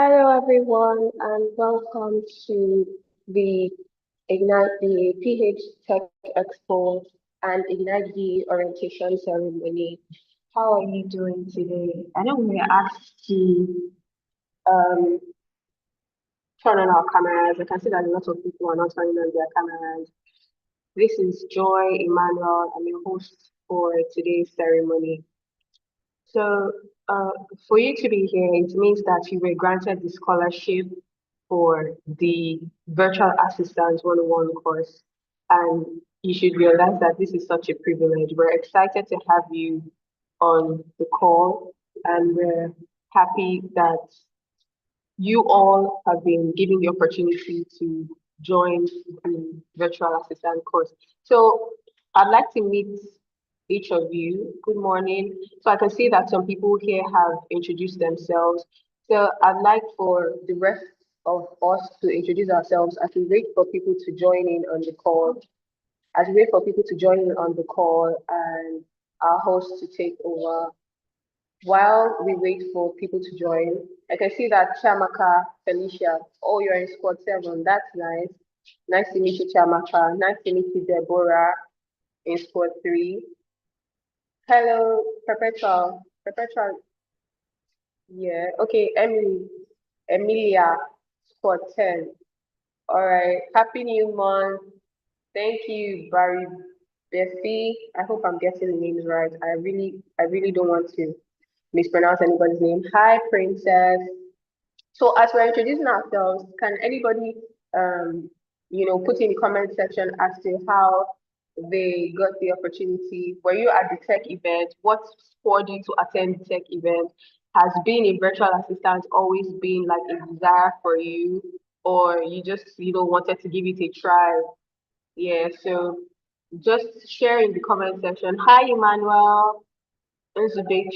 Hello, everyone, and welcome to the Ignite the PH Tech Expo and Ignite the Orientation Ceremony. How are you doing today? I know we were asked to um, turn on our cameras. I can see that a lot of people are not turning on their cameras. This is Joy Emmanuel. I'm your host for today's ceremony. So, uh, for you to be here, it means that you were granted the scholarship for the Virtual Assistant 101 course. And you should realize that this is such a privilege. We're excited to have you on the call, and we're happy that you all have been given the opportunity to join the virtual assistant course. So I'd like to meet each of you. Good morning. So I can see that some people here have introduced themselves. So I'd like for the rest of us to introduce ourselves as we wait for people to join in on the call. As we wait for people to join in on the call and our host to take over. While we wait for people to join, I can see that Chamaka, Felicia, oh, you're in squad 7. That's nice. Nice to meet you, Chamaka. Nice to meet you, Deborah, in squad 3. Hello, Perpetual. Perpetual, yeah. Okay, Emily, Emilia, squad 10. All right. Happy New Month. Thank you, Barry Bessie. I hope I'm getting the names right. I really don't want to mispronounce anybody's name. Hi, Princess. So as we're introducing ourselves, can anybody, um, put in the comment section as to how they got the opportunity? Were you at the tech event? What spurred you to attend the tech event? Has being a virtual assistant always been like a desire for you, or you just wanted to give it a try? Yeah. So just share in the comment section. Hi, Emmanuel. Nzube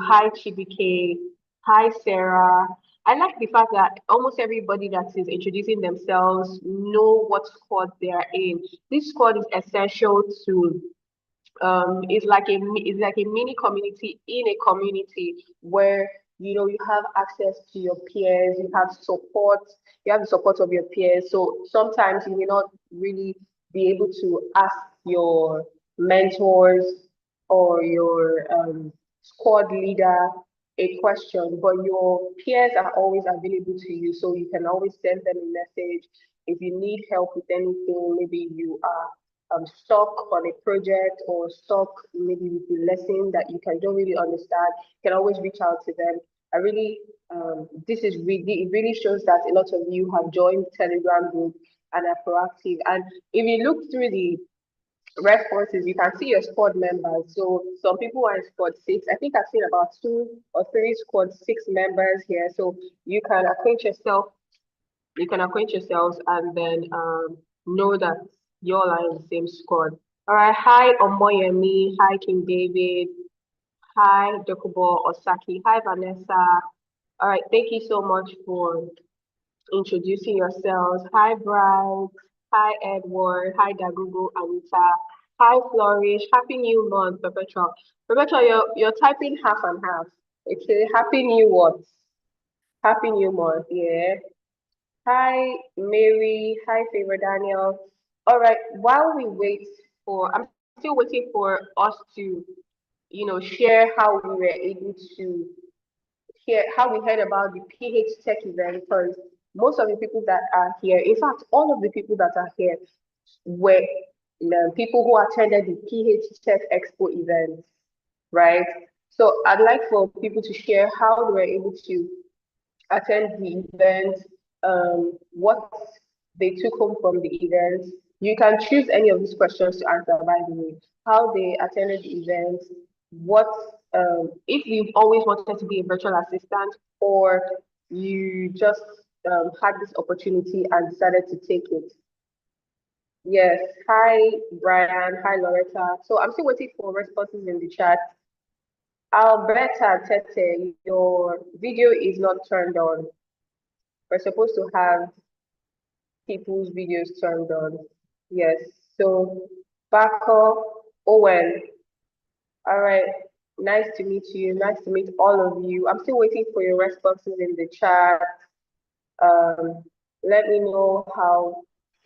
hi Chibike, hi Sarah. I like the fact that almost everybody that is introducing themselves know what squad they are in. This squad is essential to it's like a mini community in a community where you have access to your peers, you have the support of your peers. So sometimes you may not really be able to ask your mentors or your squad leader a question, but your peers are always available to you, so you can always send them a message if you need help with anything. Maybe you are stuck on a project or stuck maybe with the lesson that you don't really understand, you can always reach out to them. I really, this is really, it really shows that a lot of you have joined the Telegram group and are proactive. And if you look through the responses, you can see your squad members. So some people are in squad 6. I think I've seen about 2 or 3 squad 6 members here. So you can acquaint yourself you can acquaint yourselves and then know that you all are in the same squad. All right. Hi, Omoyemi. Hi, King David. Hi, Dokubo Osaki. Hi, Vanessa. All right. Thank you so much for introducing yourselves. Hi, Brian. Hi, Edward. Hi, Dagugo, Anita. Hi, Flourish. Happy New Month, Perpetual. Perpetual, you're typing half and half. It's a happy new what? Happy New Month, yeah. Hi, Mary. Hi, Favor Daniel. All right. While we wait I'm still waiting for us to, share how we were able to hear, how we heard about the PH Tech event, because most of the people that are here, in fact, all of the people that are here were people who attended the PH Tech Expo event, right? So I'd like for people to share how they were able to attend the event, what they took home from the event. You can choose any of these questions to answer, by the way. How they attended the event, what, if you've always wanted to be a virtual assistant, or you just had this opportunity and decided to take it. Yes. Hi, Brian. Hi, Loretta. So I'm still waiting for responses in the chat. Alberta Tete, your video is not turned on. We're supposed to have people's videos turned on. Yes. So, Bako, Owen. All right. Nice to meet you. Nice to meet all of you. I'm still waiting for your responses in the chat. Um, Let me know how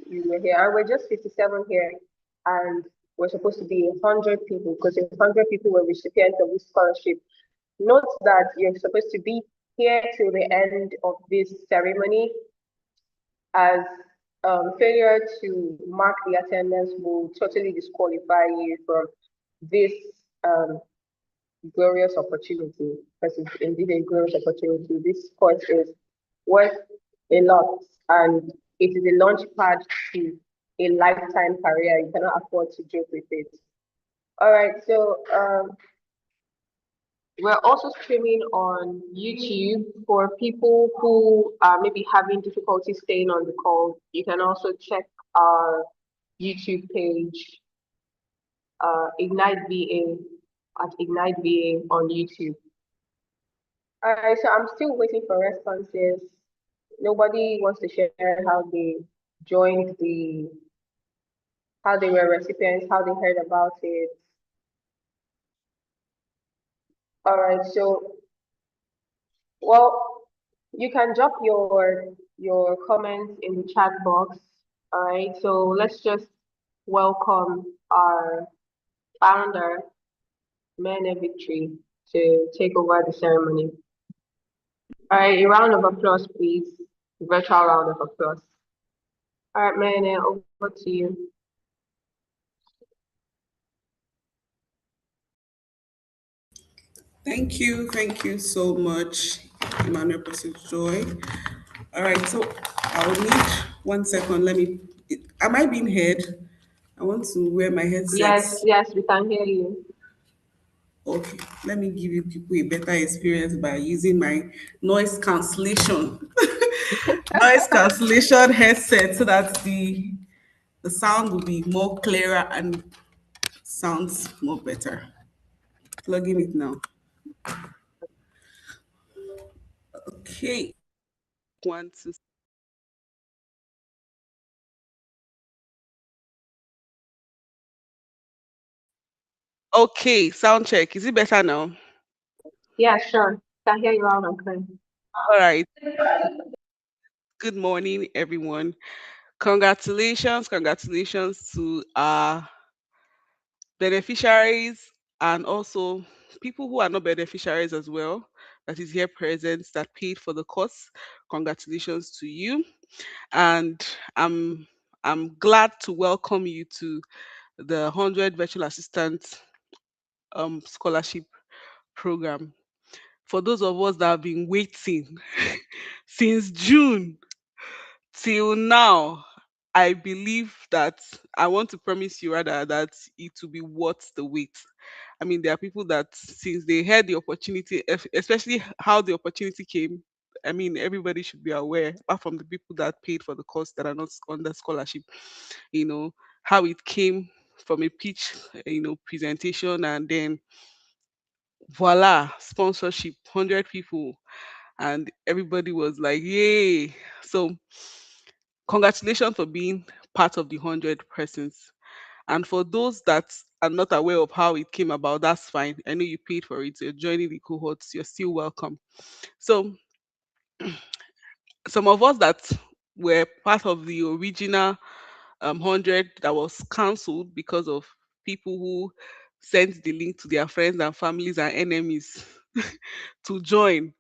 you were here. And we're just 57 here, and we're supposed to be 100 people because 100 people were recipients of this scholarship. Note that you're supposed to be here till the end of this ceremony, as failure to mark the attendance will totally disqualify you from this um, glorious opportunity, because it's indeed a glorious opportunity. This course is worth a lot, and it is a launch pad to a lifetime career. You cannot afford to joke with it. All right, so we're also streaming on YouTube for people who are maybe having difficulty staying on the call. You can also check our YouTube page, Ignite VA, at Ignite VA on YouTube. All right, so I'm still waiting for responses. Nobody wants to share how they joined how they were recipients, how they heard about it. All right, so well, you can drop your comments in the chat box. All right, so let's just welcome our founder, Mene Victory, to take over the ceremony. All right, a round of applause, please. Virtual round of applause. All right, Mene, over to you. Thank you so much, Emmanuel Pursuit Joy. All right, so I will need 1 second. Am I being heard? I want to wear my Yes, headsets. yes, we can hear you. Okay, let me give you people a better experience by using my noise cancellation noise cancellation headset so that the sound will be more clearer and sounds more better. Plugging it now. Okay. One, two. Okay, sound check. Is it better now? Yeah, sure. Can hear you loud and clear. All right. Good morning, everyone. Congratulations to our beneficiaries and also people who are not beneficiaries as well, that is here present, that paid for the course. Congratulations to you. And I'm I'm glad to welcome you to the 100 virtual assistant scholarship program. For those of us that have been waiting since June till now, I believe that I want to promise you rather that it will be worth the wait. I mean, there are people that since they had the opportunity, especially how the opportunity came, I mean, everybody should be aware, apart from the people that paid for the course that are not under scholarship, how it came from a pitch, presentation, and then voila, sponsorship, 100 people, and everybody was like, yay. So, congratulations for being part of the 100 persons. And for those that are not aware of how it came about, that's fine. I know you paid for it. You're joining the cohorts. You're still welcome. So, some of us that were part of the original 100 that was cancelled because of people who sent the link to their friends and families and enemies to join.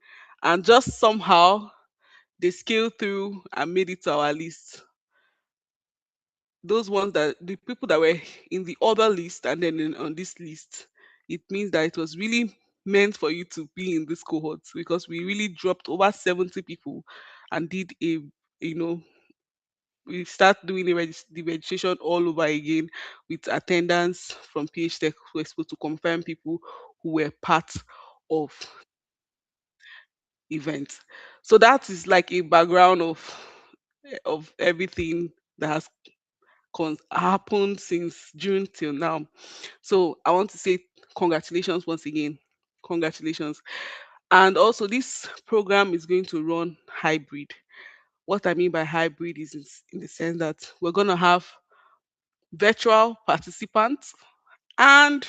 And just somehow they scaled through and made it to our list. Those ones that the people that were in the other list and then on this list, it means that it was really meant for you to be in this cohort because we really dropped over 70 people and did you know we start doing the registration all over again with attendance from PH Tech Expo to confirm people who were part of events. So that is like a background of everything that has happened since June till now. So I want to say congratulations once again. Congratulations. And also, this program is going to run hybrid. What I mean by hybrid is in the sense that we're going to have virtual participants and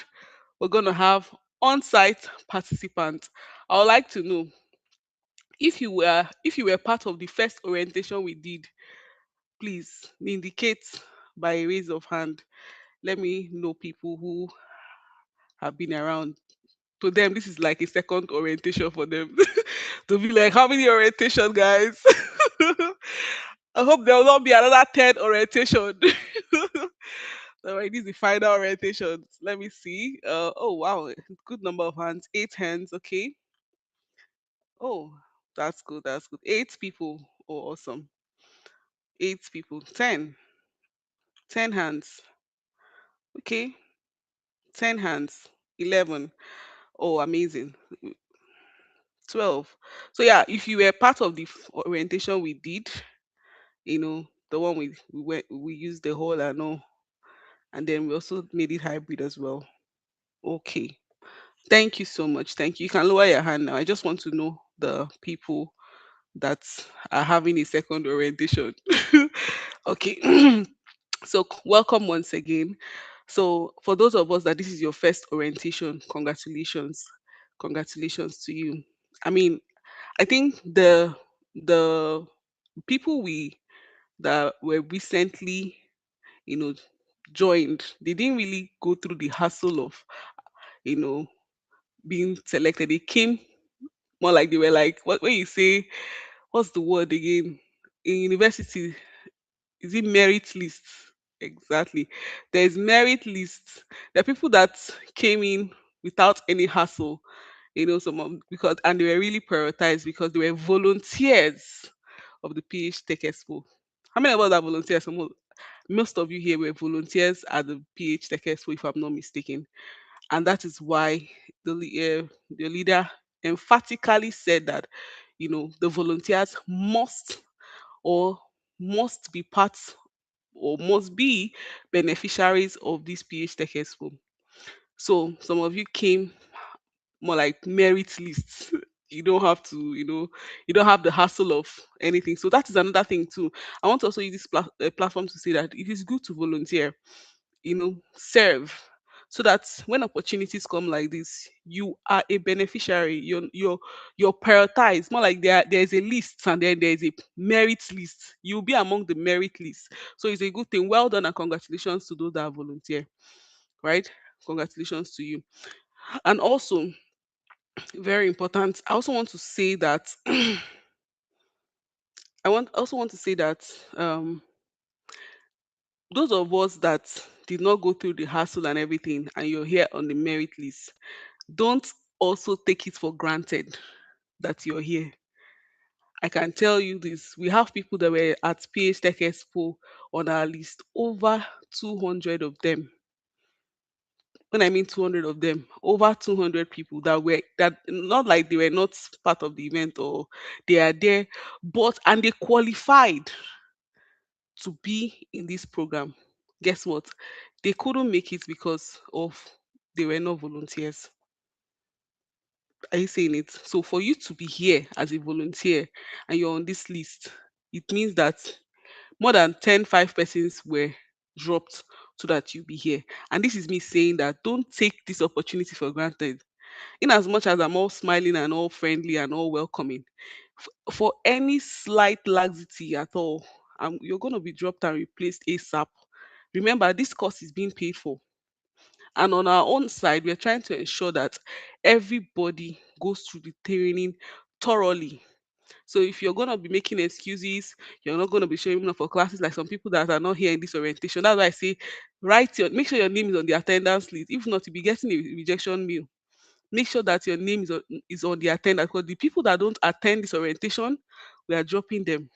we're going to have on site participants. I would like to know If you were part of the first orientation we did, please indicate by a raise of hand. Let me know people who have been around. To them, this is like a second orientation for them. To be like, how many orientation, guys? I hope there will not be another third orientation. All right, this is the final orientation. Let me see. Oh wow, good number of hands. 8 hands. Okay. Oh, that's good. That's good. 8 people. Oh, awesome. 8 people. 10. 10 hands. Okay. 10 hands. 11. Oh, amazing. 12. So yeah, if you were part of the orientation we did, the one we used the whole and all, and then we also made it hybrid as well. Okay. Thank you so much. Thank you. You can lower your hand now. I just want to know the people that are having a second orientation. Okay. So welcome once again. So for those of us that this is your first orientation, congratulations. Congratulations to you. I mean, I think the people we that were recently, you know, joined, they didn't really go through the hassle of, you know, being selected. They came more like they were like what when you say what's the word again? In university, is it merit list? Exactly. There's merit lists. There are people that came in without any hassle, because and they were really prioritized because they were volunteers of the PH Tech Expo. How many of us are volunteers? Most of you here were volunteers at the PH Tech Expo, if I'm not mistaken. And that is why the leader emphatically said that, the volunteers or must be part or must be beneficiaries of this PH Tech Expo. So some of you came more like merit lists. You don't have to, you don't have the hassle of anything. So that is another thing too. I want to also use this platform to say that it is good to volunteer, serve, so that when opportunities come like this, you are a beneficiary. You're prioritized. More like there's a list and then there's a merit list. You'll be among the merit list. So it's a good thing. Well done and congratulations to those that volunteer. Right? Congratulations to you. And also, very important. I also want to say that um those of us that did not go through the hassle and everything and you're here on the merit list, don't also take it for granted that you're here. I can tell you this. We have people that were at PH Tech Expo on our list, over 200 of them. When I mean 200 of them, over 200 people that not like they were not part of the event or they are there, but and they qualified to be in this program. Guess what? They couldn't make it because of they were not volunteers. Are you saying it? So for you to be here as a volunteer and you're on this list, it means that more than 5 persons were dropped so that you be here. And this is me saying that don't take this opportunity for granted. In as much as I'm all smiling and all friendly and all welcoming, for any slight laxity at all, you're going to be dropped and replaced ASAP. Remember, this course is being paid for. And on our own side, we're trying to ensure that everybody goes through the training thoroughly. So if you're gonna be making excuses, you're not gonna be showing up for classes like some people that are not here in this orientation. That's why I say make sure your name is on the attendance list. If not, you'll be getting a rejection mail. Make sure that your name is on the attendance because the people that don't attend this orientation, we are dropping them.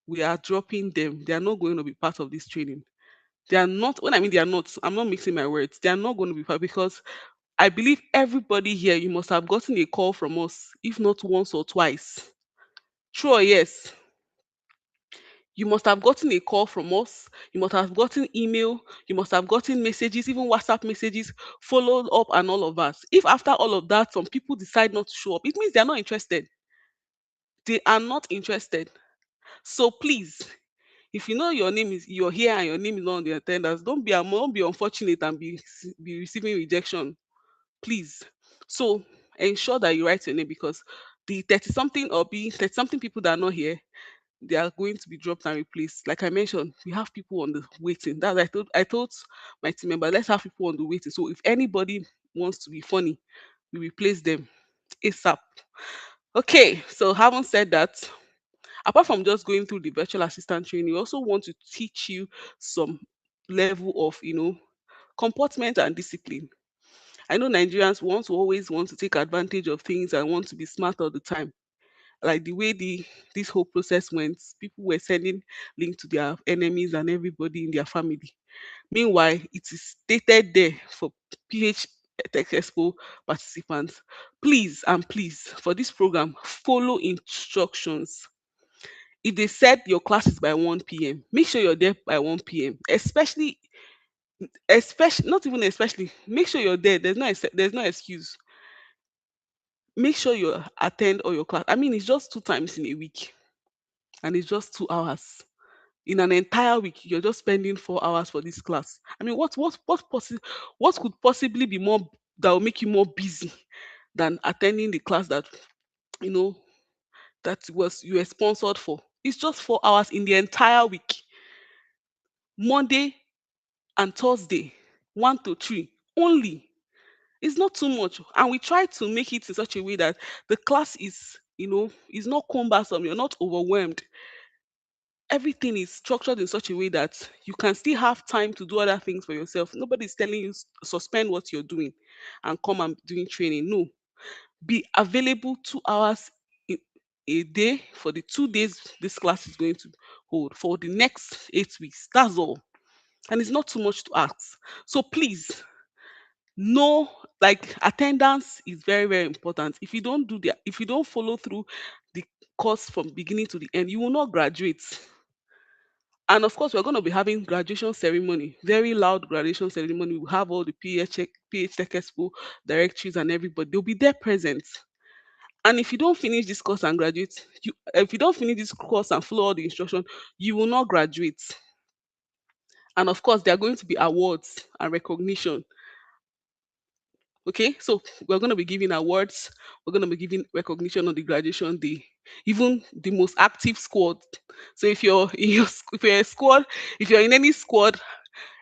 We are dropping them. They are not going to be part of this training. They are not, when I mean they are not, I'm not mixing my words. They are not going to be part because I believe everybody here, you must have gotten a call from us, if not once or twice. True or yes? You must have gotten a call from us. You must have gotten email. You must have gotten messages, even WhatsApp messages, followed up, and all of that. If after all of that, some people decide not to show up, it means they are not interested. They are not interested. So please, if you know you're here and your name is not on the attendance, don't be unfortunate and be receiving rejection, please. So ensure that you write your name because The 30 something or be 30 something people that are not here, they are going to be dropped and replaced. Like I mentioned, we have people on the waiting. That I told my team member, let's have people on the waiting. So if anybody wants to be funny, we replace them ASAP. Okay, so having said that, apart from just going through the virtual assistant training, we also want to teach you some level of, comportment and discipline. I know Nigerians want to always want to take advantage of things and want to be smart all the time. Like the way this whole process went, people were sending link to their enemies and everybody in their family. Meanwhile, it is stated there for PH Tech Expo participants. Please and please, for this program, follow instructions. If they said your class is by 1 p.m., make sure you're there by 1 p.m. Especially, not even especially, make sure you're there. There's no excuse. Make sure you attend all your class. I mean, it's just 2 times in a week, and it's just 2 hours in an entire week. You're just spending 4 hours for this class. I mean, what could possibly be more that will make you more busy than attending the class that you know that was you were sponsored for? It's just 4 hours in the entire week, Monday and Thursday, 1 to 3 only. It's not too much, and we try to make it in such a way that the class is not cumbersome. You're not overwhelmed. Everything is structured in such a way that you can still have time to do other things for yourself. Nobody's telling you suspend what you're doing and come and doing training. No, be available 2 hours i- a day for the 2 days this class is going to hold for the next 8 weeks. That's all, and it's not too much to ask. So please, no, like attendance is very very important. If you don't follow through the course from beginning to the end, you will not graduate. And of course, we're going to be having graduation ceremony, very loud graduation ceremony. We'll have all the PH Tech Expo directories and everybody. They'll be there present. And if you don't finish this course and graduate, if you don't finish this course and follow all the instruction, you will not graduate. And of course, there are going to be awards and recognition. Okay, so we're going to be giving awards. We're going to be giving recognition on the graduation day. Even the most active squad. So if you're in if you're a squad, if you're in any squad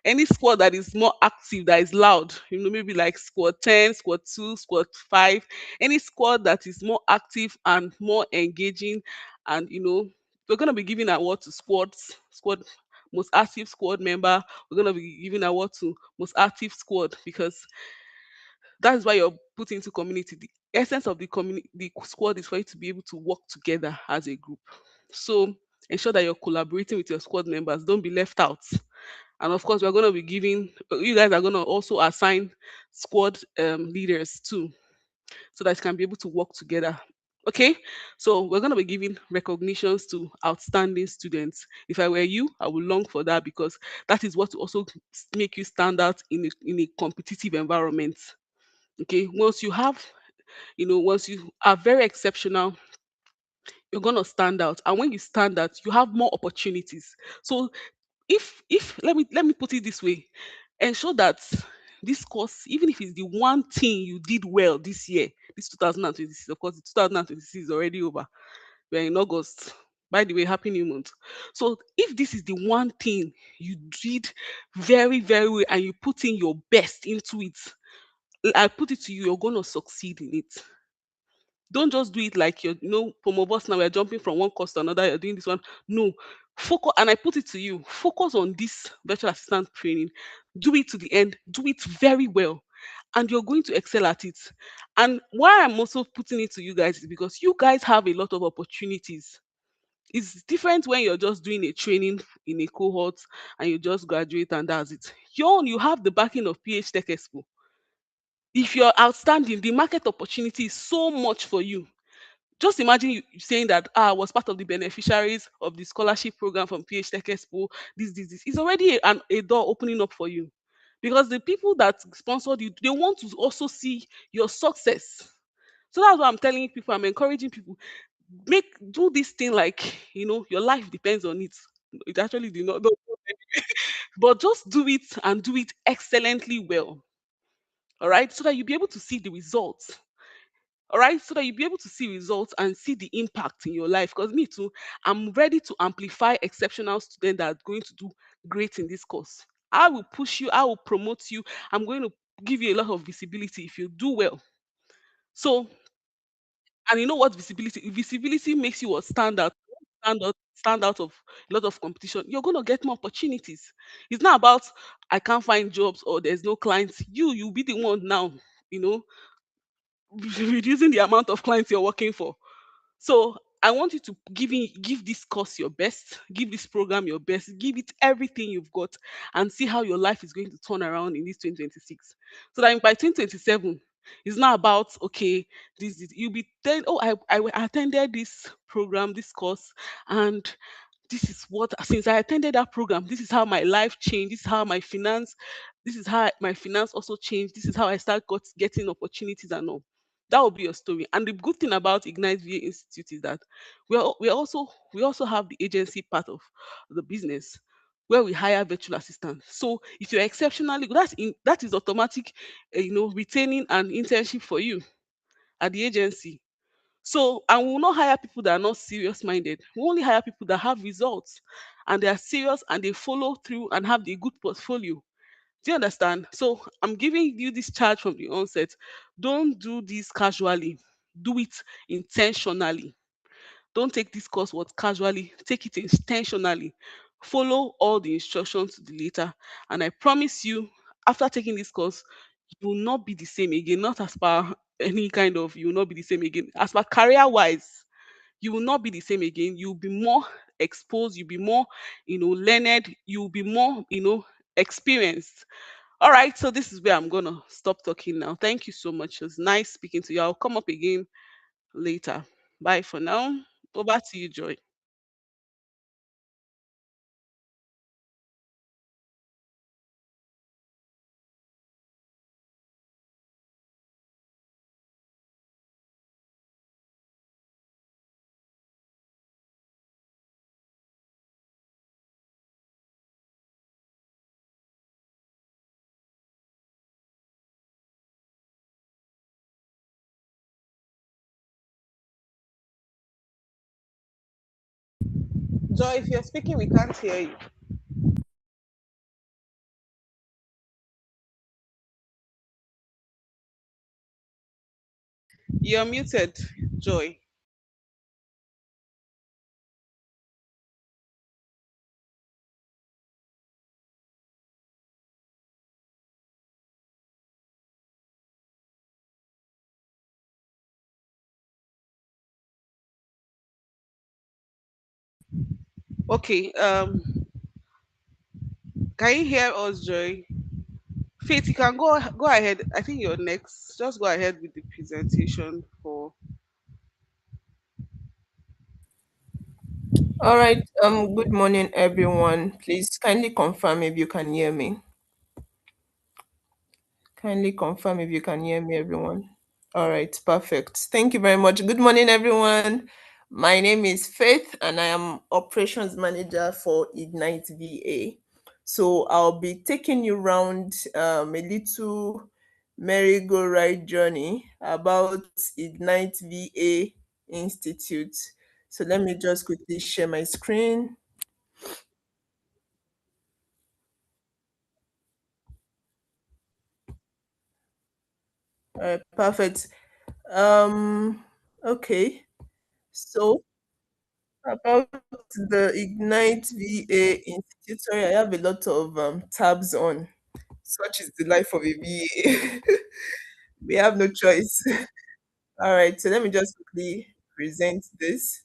that is more active, that is loud, maybe like squad 10, squad 2, squad 5, any squad that is more active and more engaging, and we're going to be giving award to squad most active squad member. We're going to be giving award to most active squad, because that's why you're put into community. The essence of the squad is for you to be able to work together as a group. So ensure that you're collaborating with your squad members. Don't be left out. And of course, we're going to be giving, you guys are going to also assign squad leaders too, so that you can be able to work together. Okay, so we're going to be giving recognitions to outstanding students. If I were you, I would long for that, because that is what will also make you stand out in a competitive environment. Okay, once you are very exceptional, you're going to stand out, and when you stand out, you have more opportunities. So if let me put it this way, ensure that this course, even if it's the one thing you did well this year, this 2026, of course the 2026 is already over, we're in August, by the way, happy new month. So if this is the one thing you did very very well and you put in your best into it, I put it to you, you're going to succeed in it. Don't just do it like from of us now, we're jumping from one course to another, you're doing this one. No, focus, and I put it to you, focus on this virtual assistant training. Do it to the end, do it very well, and you're going to excel at it. And why I'm also putting it to you guys is because you guys have a lot of opportunities. It's different when you're just doing a training in a cohort and you just graduate and that's it. You have the backing of PH Tech Expo. If you're outstanding, the market opportunity is so much for you. Just imagine you saying that, I was part of the beneficiaries of the scholarship program from PH Tech Expo. This. It's already a door opening up for you, because the people that sponsored you, they want to also see your success. So that's what I'm telling people. I'm encouraging people, do this thing like your life depends on it. It actually did not, but just do it and do it excellently well. All right, so that you'll be able to see the results. All right, so that you'll be able to see results and see the impact in your life. Because me too, I'm ready to amplify exceptional students that are going to do great in this course. I will push you, I will promote you, I'm going to give you a lot of visibility if you do well. So, and you know what visibility? Visibility makes you what stand out of a lot of competition. You're gonna get more opportunities. It's not about I can't find jobs or there's no clients. You'll be the one now, you know, reducing the amount of clients you're working for. So I want you to give this course your best, give this program your best, give it everything you've got, and see how your life is going to turn around in this 2026. So that by 2027, it's not about okay, you'll be then oh I attended this program, this course, and this is what since I attended that program, this is how my life changed, this is how my finance also changed, this is how I start getting opportunities and all. That will be your story. And the good thing about Ignite VA Institute is that we also have the agency part of the business where we hire virtual assistants. So if you're exceptionally good, that is automatic, retaining an internship for you at the agency. So, and we will not hire people that are not serious minded. We only hire people that have results and they are serious and they follow through and have the good portfolio. Do you understand? So, I'm giving you this charge from the onset. Don't do this casually, do it intentionally. Don't take this course what casually, take it intentionally. Follow all the instructions to the letter. And I promise you, after taking this course, you will not be the same again. Not as per any kind of you will not be the same again. As per career wise, you will not be the same again. You'll be more exposed, you'll be more, learned, you'll be more, experienced. All right, so this is where I'm gonna stop talking now. Thank you so much. It was nice speaking to you. I'll come up again later. Bye for now. Over to you, Joy. Joy, if you're speaking, we can't hear you. You're muted, Joy. Okay, can you hear us, Joy? Faith, you can go ahead. I think you're next. Just go ahead with the presentation for. All right. Good morning, everyone. Please kindly confirm if you can hear me. Kindly confirm if you can hear me, everyone. All right, perfect. Thank you very much. Good morning, everyone. My name is Faith, and I am Operations Manager for Ignite VA. So I'll be taking you around a little merry-go-round journey about Ignite VA Institute. So let me just quickly share my screen. All right, perfect. Um, okay. So about the Ignite VA Institute, sorry, I have a lot of tabs on. Such is the life of a VA. We have no choice. All right, so let me just quickly present this.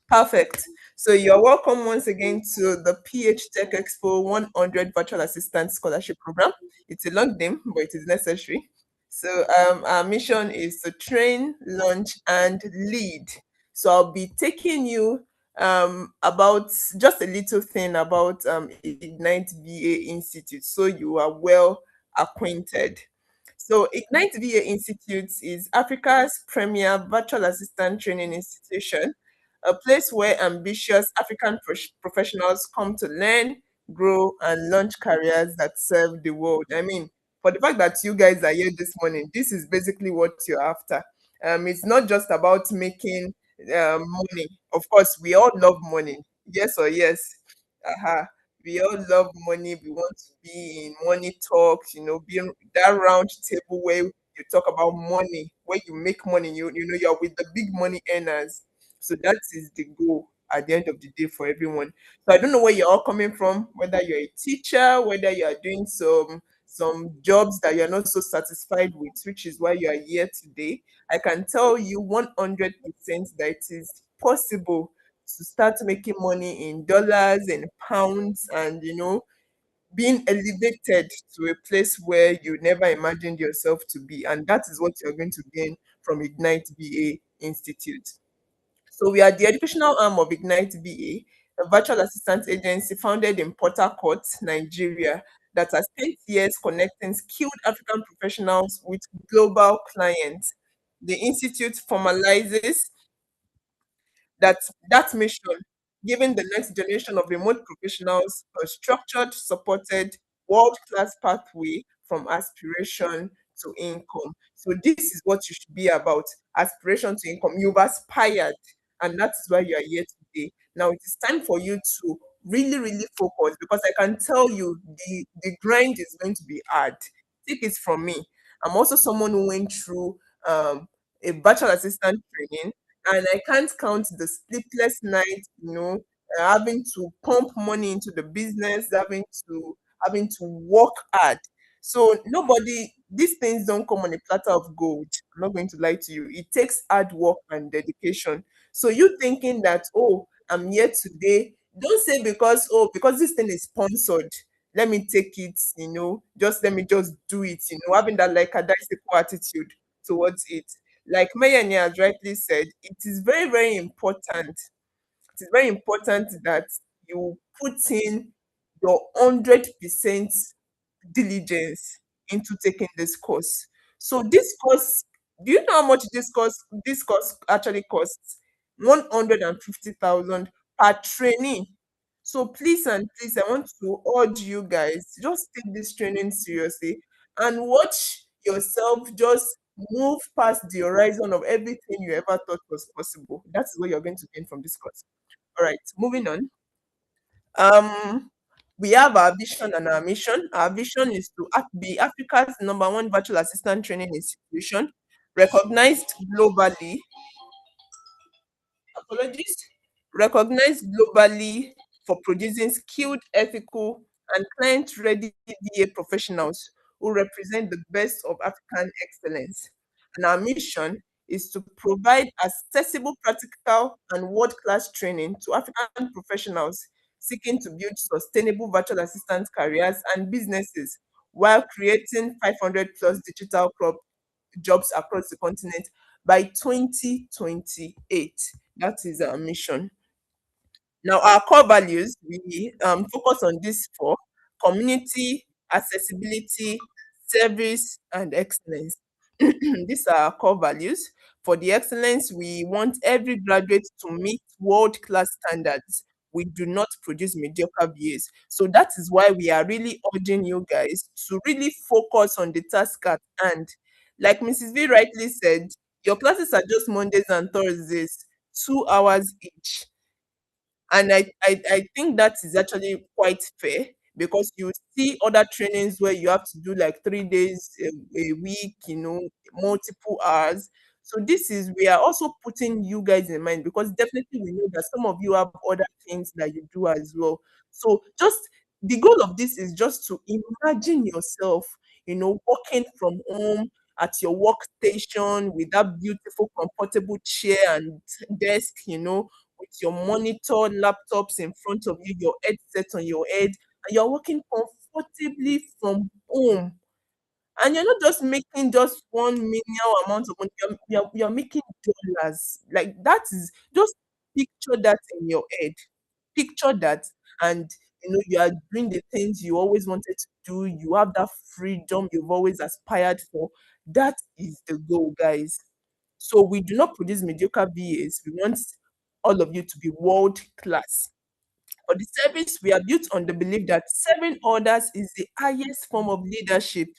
Perfect. So you're welcome once again to the PH Tech Expo 100 Virtual Assistant Scholarship Program. It's a long name, but it is necessary. So our mission is to train, launch, and lead. So I'll be taking you about just a little thing about Ignite VA Institute, so you are well acquainted. So Ignite VA Institute is Africa's premier virtual assistant training institution, a place where ambitious African professionals come to learn, grow, and launch careers that serve the world. I mean, for the fact that you guys are here this morning. This is basically what you're after. It's not just about making money. Of course, we all love money. Yes or yes. Uh-huh. We all love money. We want to be in money talks, being that round table where you talk about money, where you make money, you're with the big money earners. So that is the goal at the end of the day for everyone. So I don't know where you're all coming from, whether you're a teacher, whether you are doing some jobs that you're not so satisfied with, which is why you are here today. I can tell you 100% that it is possible to start making money in dollars and pounds, and being elevated to a place where you never imagined yourself to be. And that is what you're going to gain from Ignite BA Institute. So we are the educational arm of Ignite BA, a virtual assistance agency founded in Port Harcourt, Nigeria, that has spent years connecting skilled African professionals with global clients. The institute formalizes that that mission, giving the next generation of remote professionals a structured, supported, world-class pathway from aspiration to income. So this is what you should be about: aspiration to income. You've aspired, and that is why you are here today. Now it is time for you to really, really focus, because I can tell you the grind is going to be hard. Take it from me. I'm also someone who went through a virtual assistant training, and I can't count the sleepless nights, having to pump money into the business, having to work hard. So nobody, these things don't come on a platter of gold. I'm not going to lie to you. It takes hard work and dedication. So you thinking that, oh, I'm here today, don't say because this thing is sponsored, let me take it, just let me just do it, having that like a dice attitude towards it. Like Mayanya has rightly said, it is very, very important. It is very important that you put in your 100% diligence into taking this course. So this course, do you know how much this course actually costs? 150,000 per trainee. So please and please, I want to urge you guys, just take this training seriously and watch yourself just move past the horizon of everything you ever thought was possible. That's what you're going to gain from this course. All right, moving on. Um, we have our vision and our mission. Our vision is to be Africa's number one virtual assistant training institution, recognized globally. Apologies. Recognized globally for producing skilled, ethical, and client-ready VA professionals who represent the best of African excellence. And our mission is to provide accessible, practical, and world-class training to African professionals seeking to build sustainable virtual assistant careers and businesses while creating 500 plus digital jobs across the continent by 2028. That is our mission. Now, our core values, we focus on these four: community, accessibility, service, and excellence. These are our core values. For the excellence, we want every graduate to meet world class standards. We do not produce mediocre VAs. So that is why we are really urging you guys to really focus on the task at hand. Like Mrs. V rightly said, your classes are just Mondays and Thursdays, 2 hours each. And I think that is actually quite fair, because you see other trainings where you have to do like 3 days a week, multiple hours. So this is, we are also putting you guys in mind, because definitely we know that some of you have other things that you do as well. So just the goal of this is just to imagine yourself, working from home at your workstation with that beautiful, comfortable chair and desk, with your monitor, laptops in front of you, your headset on your head, and you're working comfortably from home. And you're not just making just one menial amount of money, you're making dollars. Like that is just picture that in your head. Picture that, and you are doing the things you always wanted to do. You have that freedom you've always aspired for. That is the goal, guys. So we do not produce mediocre VAs. We want all of you to be world class. For the service, we are built on the belief that serving others is the highest form of leadership.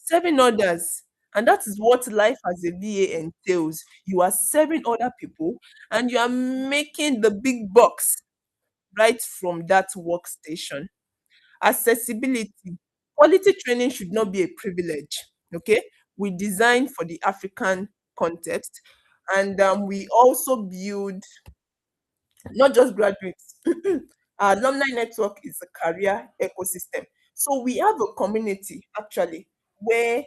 serving others. And that is what life as a VA entails. You are serving other people and you are making the big bucks right from that workstation. Accessibility. Quality training should not be a privilege. Okay. We design for the African context, and we also build not just graduates. Our alumni network is a career ecosystem. So we have a community actually where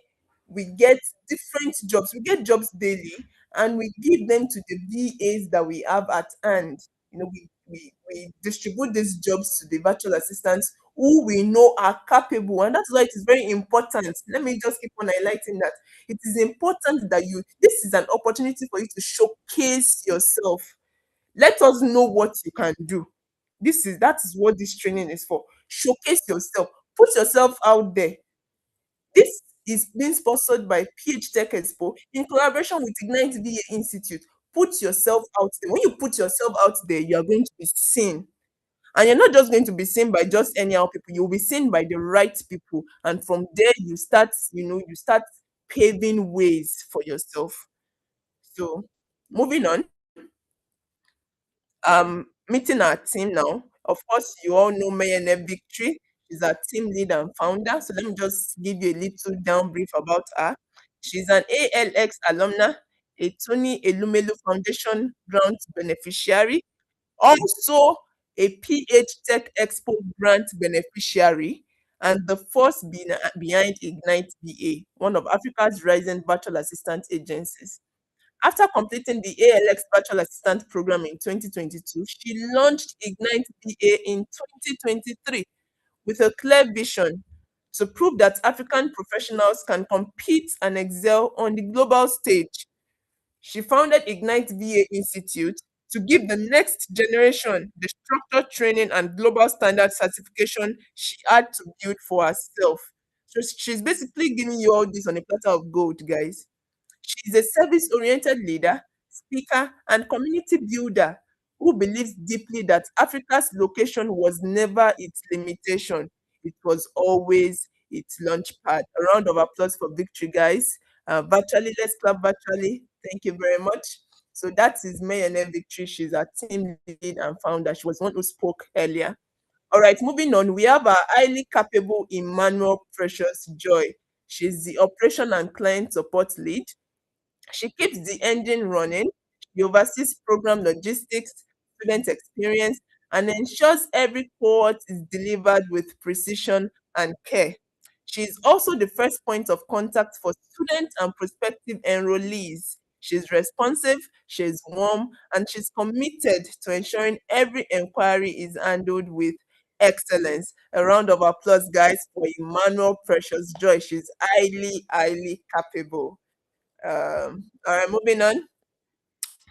we get different jobs. We get jobs daily and we give them to the VAs that we have at hand. We distribute these jobs to the virtual assistants who we know are capable. And that's why it is very important. Let me just keep on highlighting that. It is important that this is an opportunity for you to showcase yourself. Let us know what you can do. That is what this training is for. Showcase yourself. Put yourself out there. This is being sponsored by PH Tech Expo in collaboration with Ignite VA Institute. Put yourself out there. When you put yourself out there, you are going to be seen. And you're not just going to be seen by just anyhow people, you'll be seen by the right people. And from there, you start paving ways for yourself. So moving on. Meeting our team now. Of course, you all know Mayene Victory. She's our team leader and founder. So let me just give you a little down brief about her. She's an ALX alumna, a Tony Elumelu Foundation grant beneficiary, also a PH Tech Expo grant beneficiary, and the force behind Ignite VA, one of Africa's rising virtual assistant agencies. After completing the ALX Virtual Assistant Program in 2022, she launched Ignite VA in 2023 with a clear vision to prove that African professionals can compete and excel on the global stage. She founded Ignite VA Institute to give the next generation the structured training and global standard certification she had to build for herself. So she's basically giving you all this on a platter of gold, guys. She is a service oriented leader, speaker, and community builder who believes deeply that Africa's location was never its limitation, it was always its launch pad. A round of applause for victory, guys. Virtually, let's clap virtually. Thank you very much. So that is Mayene Victory. She's our team lead and founder. She was one who spoke earlier. All right, moving on. We have our highly capable Emmanuel Precious Joy. She's the operation and client support lead. She keeps the engine running. She oversees program logistics, student experience, and ensures every cohort is delivered with precision and care. She is also the first point of contact for students and prospective enrollees. She's responsive, she's warm, and she's committed to ensuring every inquiry is handled with excellence. A round of applause, guys, for Emmanuel Precious Joy. She's highly, highly capable. All right, moving on.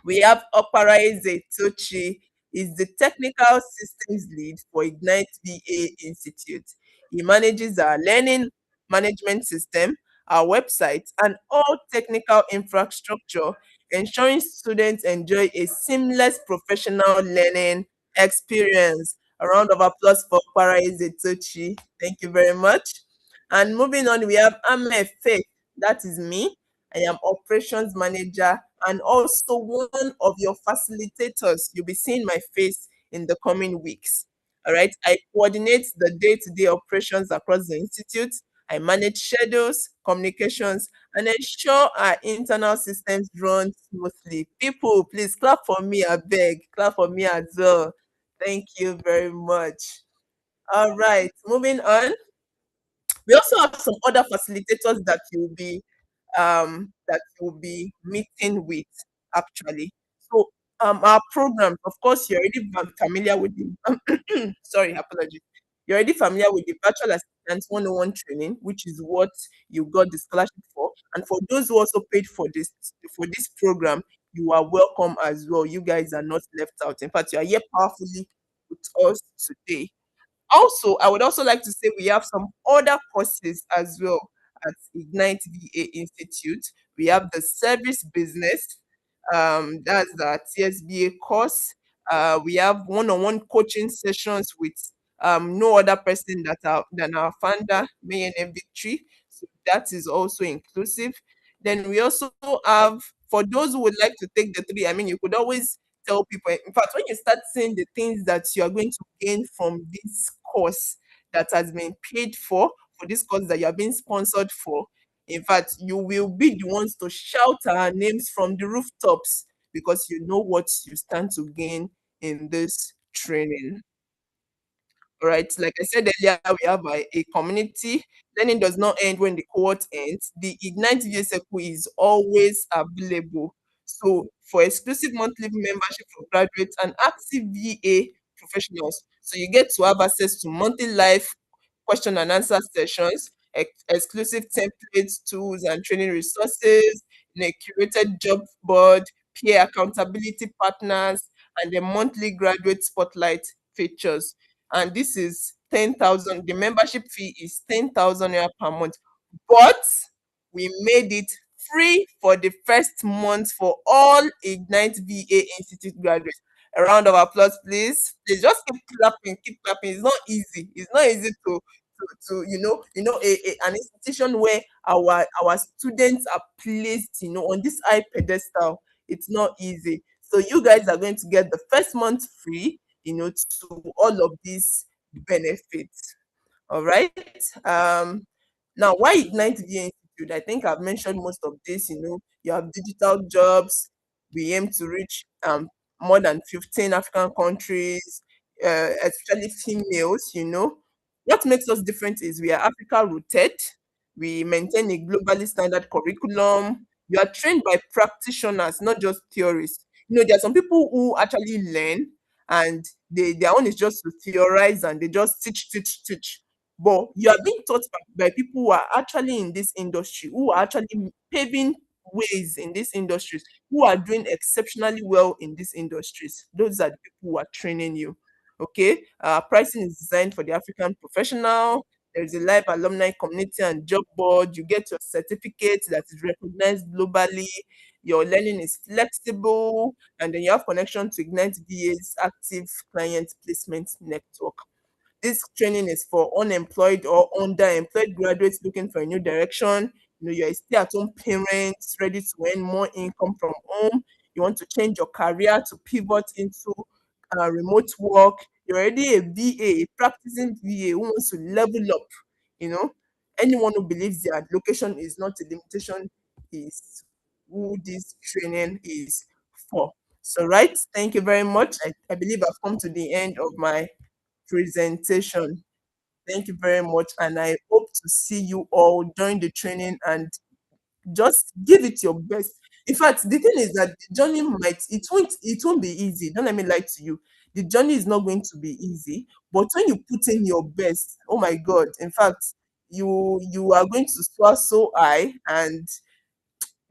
We have Oparize Tochi, is the technical systems lead for Ignite VA Institute. He manages our learning management system, our website, and all technical infrastructure, ensuring students enjoy a seamless professional learning experience. A round of applause for Oparize Tochi. Thank you very much. And moving on, we have Ame Faith. That is me. I am operations manager and also one of your facilitators. You'll be seeing my face in the coming weeks. All right. I coordinate the day-to-day operations across the institute. I manage schedules, communications, and ensure our internal systems run smoothly. People, please clap for me, I beg. Clap for me as well. Thank you very much. All right. Moving on. We also have some other facilitators that you'll be meeting with actually. So our programs, of course, you're already familiar with the sorry, apologies. You're already familiar with the virtual assistant 101 training, which is what you got the scholarship for. And for those who also paid for this program, you are welcome as well. You guys are not left out. In fact, you are here powerfully with us today. Also, I would also like to say we have some other courses as well at Ignite VA Institute. We have the service business, that's the TSBA course. We have one-on-one coaching sessions with no other person than our founder, Mayan Victory. So that is also inclusive. Then we also have, for those who would like to take the three, I mean, you could always tell people. In fact, when you start seeing the things that you are going to gain from this course that has been paid for this course that you are being sponsored for, in fact, you will be the ones to shout our names from the rooftops because you know what you stand to gain in this training. All right, like I said earlier, we have a community. Learning does not end when the cohort ends. The Ignite VA Circle is always available. So, for exclusive monthly membership for graduates and active VA professionals, so you get to have access to monthly live question and answer sessions, exclusive templates, tools, and training resources, a curated job board, peer accountability partners, and the monthly graduate spotlight features. And this is 10,000. The membership fee is 10,000 naira per month. But we made it free for the first month for all Ignite VA Institute graduates. A round of applause, please. Please just keep clapping, keep clapping. It's not easy. It's not easy to an institution where our students are placed, on this high pedestal. It's not easy. So you guys are going to get the first month free, to all of these benefits. All right. Now, why Ignite VA Institute? I think I've mentioned most of this. You have digital jobs. We aim to reach more than 15 African countries, especially females. What makes us different is we are Africa rooted. We maintain a globally standard curriculum. You are trained by practitioners, not just theorists. There are some people who actually learn and their own is just to theorize and they just teach, teach, teach. But you are being taught by people who are actually in this industry, who are actually paving ways in these industries, who are doing exceptionally well in these industries. Those are the people who are training you. Okay. Pricing is designed for the African professional. There is a live alumni community and job board. You get your certificate that is recognized globally. Your learning is flexible, and then you have connection to Ignite VA's active client placement network. This training is for unemployed or underemployed graduates looking for a new direction. You're a stay-at-home parent ready to earn more income from home. You want to change your career to pivot into remote work. You're already a VA, a practicing VA who wants to level up. You know, Anyone who believes their location is not a limitation is who this training is for. So, right, thank you very much. I believe I've come to the end of my presentation. Thank you very much, and I hope to see you all during the training and just give it your best. In fact, the thing is that the journey it won't be easy. Don't let me lie to you. The journey is not going to be easy, but when you put in your best, oh my God! In fact, you are going to soar so high, and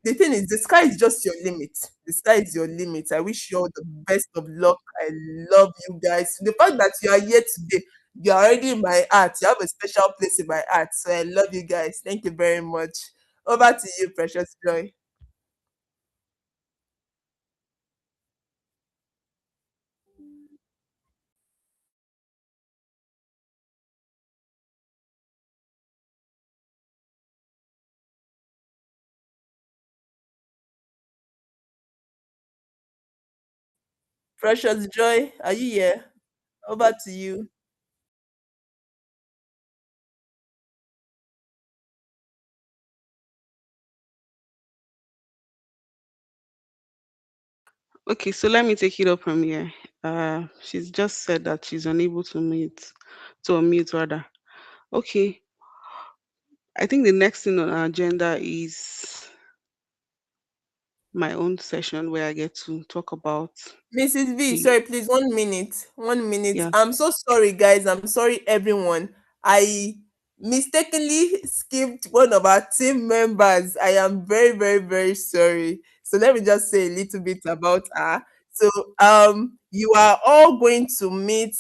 the thing is, the sky is just your limit. The sky is your limit. I wish you all the best of luck. I love you guys. The fact that you are here today, you're already in my heart. You have a special place in my heart. So I love you guys. Thank you very much. Over to you, Precious Joy. Precious Joy, are you here? Over to you. Okay, so let me take it up from here. She's just said that she's unable to unmute rather. Okay, I think the next thing on our agenda is my own session where I get to talk about Mrs. V, the sorry, please, 1 minute. 1 minute. yeah. I'm so sorry, guys. I'm sorry, everyone. I mistakenly skipped one of our team members. I am very, very, very sorry. So let me just say a little bit about her. So you are all going to meet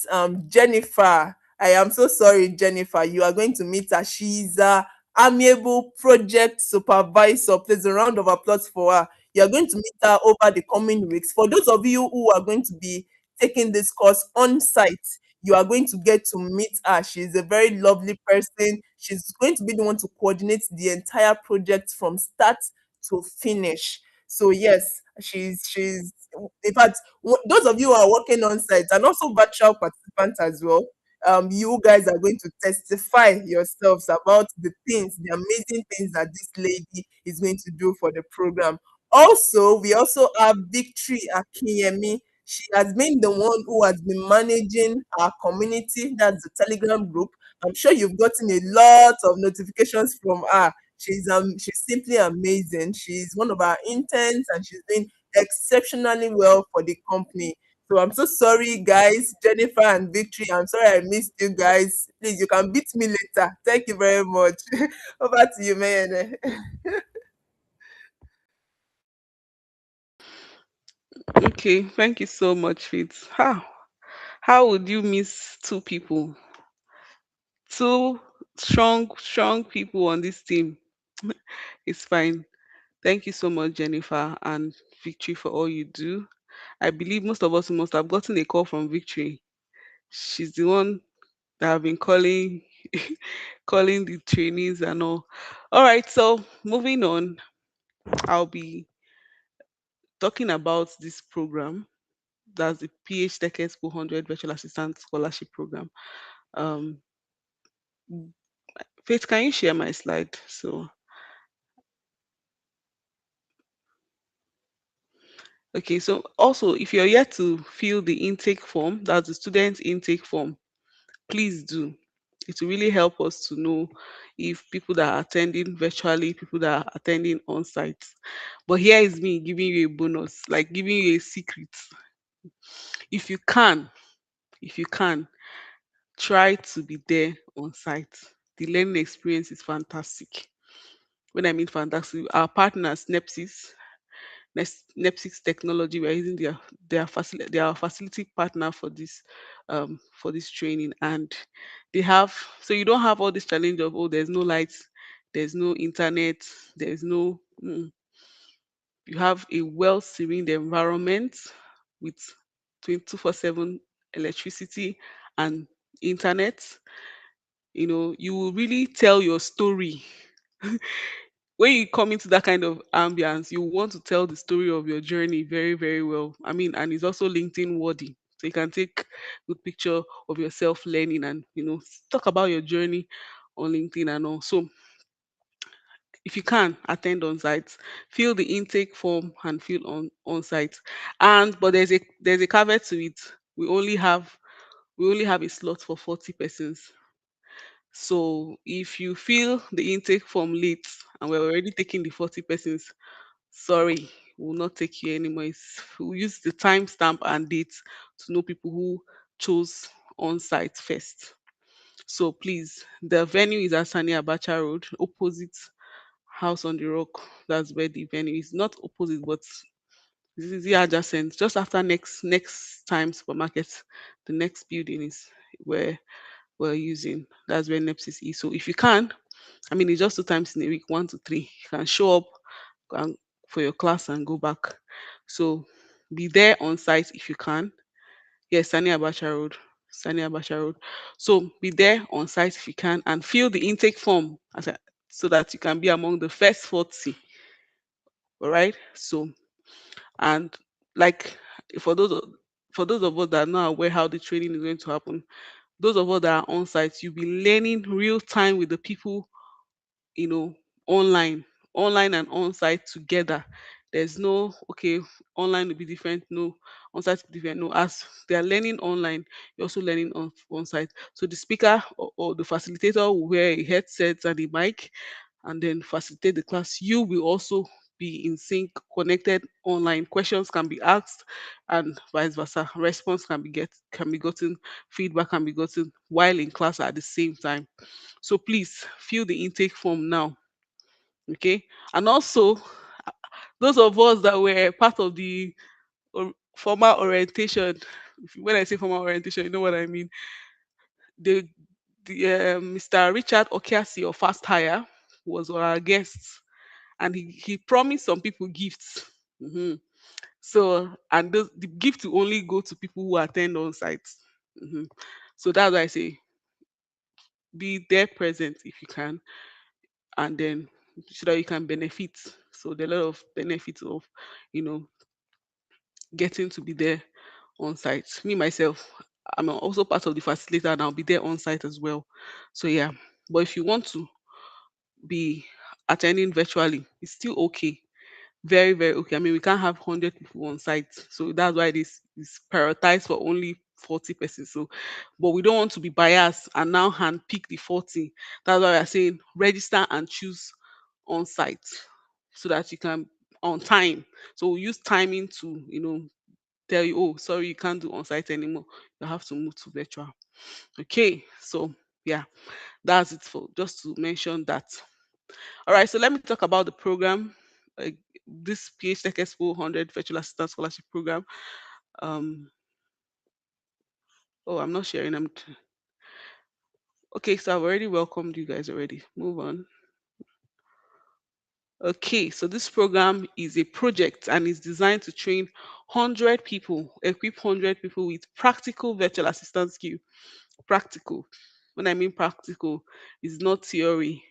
Jennifer. I am so sorry, Jennifer. You are going to meet her. She's a amiable project supervisor. Please a round of applause for her. You're going to meet her over the coming weeks. For those of you who are going to be taking this course on site, You are going to get to meet her. She's a very lovely person. She's going to be the one to coordinate the entire project from start to finish. So yes, she's in fact, those of you who are working on site and also virtual participants as well, you guys are going to testify yourselves about the things, the amazing things that this lady is going to do for the program. Also, we also have Victory Akinyemi. She has been the one who has been managing our community, that's the Telegram group. I'm sure you've gotten a lot of notifications from her. She's simply amazing. She's one of our interns and she's doing exceptionally well for the company. So I'm so sorry, guys, Jennifer and Victory. I'm sorry I missed you guys. Please, you can beat me later. Thank you very much. Over to you, Mayene. Okay, thank you so much, Fitz. How would you miss two people? Two strong people on this team. It's fine. Thank you so much, Jennifer and Victory, for all you do. I believe most of us must have gotten a call from Victory. She's the one that have been calling calling the trainees and all. All right, so moving on, I'll be talking about this program. That's the PH Tech Expo 100 Virtual Assistant Scholarship Program. Um, Faith, can you share my slide? So, okay, so also, if you're yet to fill the intake form, that's the student intake form, please do. It will really help us to know if people that are attending virtually, people that are attending on site. But here is me giving you a bonus, like giving you a secret. If you can, if you can, try to be there on site. The learning experience is fantastic. When I mean fantastic, our partners, Nepsys Technology, we're using their facility partner for this training, and they have, so you don't have all this challenge of, oh, there's no lights, there's no internet, there's no you have a well serene environment with 24/7 electricity and internet. You will really tell your story. When you come into that kind of ambience, you want to tell the story of your journey very, very well. I mean, and it's also LinkedIn worthy. So you can take good picture of yourself learning and talk about your journey on LinkedIn and all. So if you can attend on site, fill the intake form and fill on site. And but there's a caveat to it. We only have we only have a slot for 40 persons. So if you fill the intake form late and we're already taking the 40 persons, sorry, we'll not take you anymore. We'll use the timestamp and date to know people who chose on site first. So please, the venue is at Sani Abacha Road, opposite House on the Rock. That's where the venue is. Not opposite, but this is the adjacent. Just after next time supermarket, the next building is where we're using. That's where Nepsis is. So if you can, I mean, it's just 2 times in a week, 1 to 3. You can show up and for your class and go back. So be there on site if you can. Yes, Sani Abacha Road. Sani Abacha Road. So be there on site if you can and fill the intake form so that you can be among the first 40. All right. So and like for those of- for those of us that are not aware how the training is going to happen, those of us that are on site, you'll be learning real time with the people you know, online, online and on-site together. There's no, okay, online will be different, no, on-site will be different. No, as they are learning online, you're also learning on-site. So the speaker or the facilitator will wear a headset and a mic and then facilitate the class. You will also be in sync, connected online. Questions can be asked and vice versa. Response can be gotten, feedback can be gotten while in class at the same time. So please fill the intake form now. Okay. And also, those of us that were part of the formal orientation, when I say formal orientation, you know what I mean. The, Mr. Richard Okiasi of Fast Hire was our guest, and he promised some people gifts. Mhm. So, and the gift will only go to people who attend on site. Mhm. So that's why I say be there present if you can, and then so that you can benefit. So there are a lot of benefits of, you know, getting to be there on site. Me myself, I'm also part of the facilitator and I'll be there on site as well. So yeah, but if you want to be attending virtually, it's still okay. Very, very okay. I mean, we can't have 100 people on site. So that's why this is prioritized for only 40 persons. So, but we don't want to be biased and now hand pick the 40. That's why we're saying register and choose on site so that you can on time. So we use timing to, tell you, oh, sorry, you can't do on site anymore. You have to move to virtual. Okay. So yeah, that's it for just to mention that. All right, so let me talk about the program. Uh, this PH Tech Expo 100 Virtual Assistant Scholarship Program. Um, oh, I'm not sharing them. Okay, so I've already welcomed you guys already. Move on. Okay, so this program is a project and is designed to train 100 people, equip 100 people with practical virtual assistant skill. Practical. When I mean practical, it's not theory.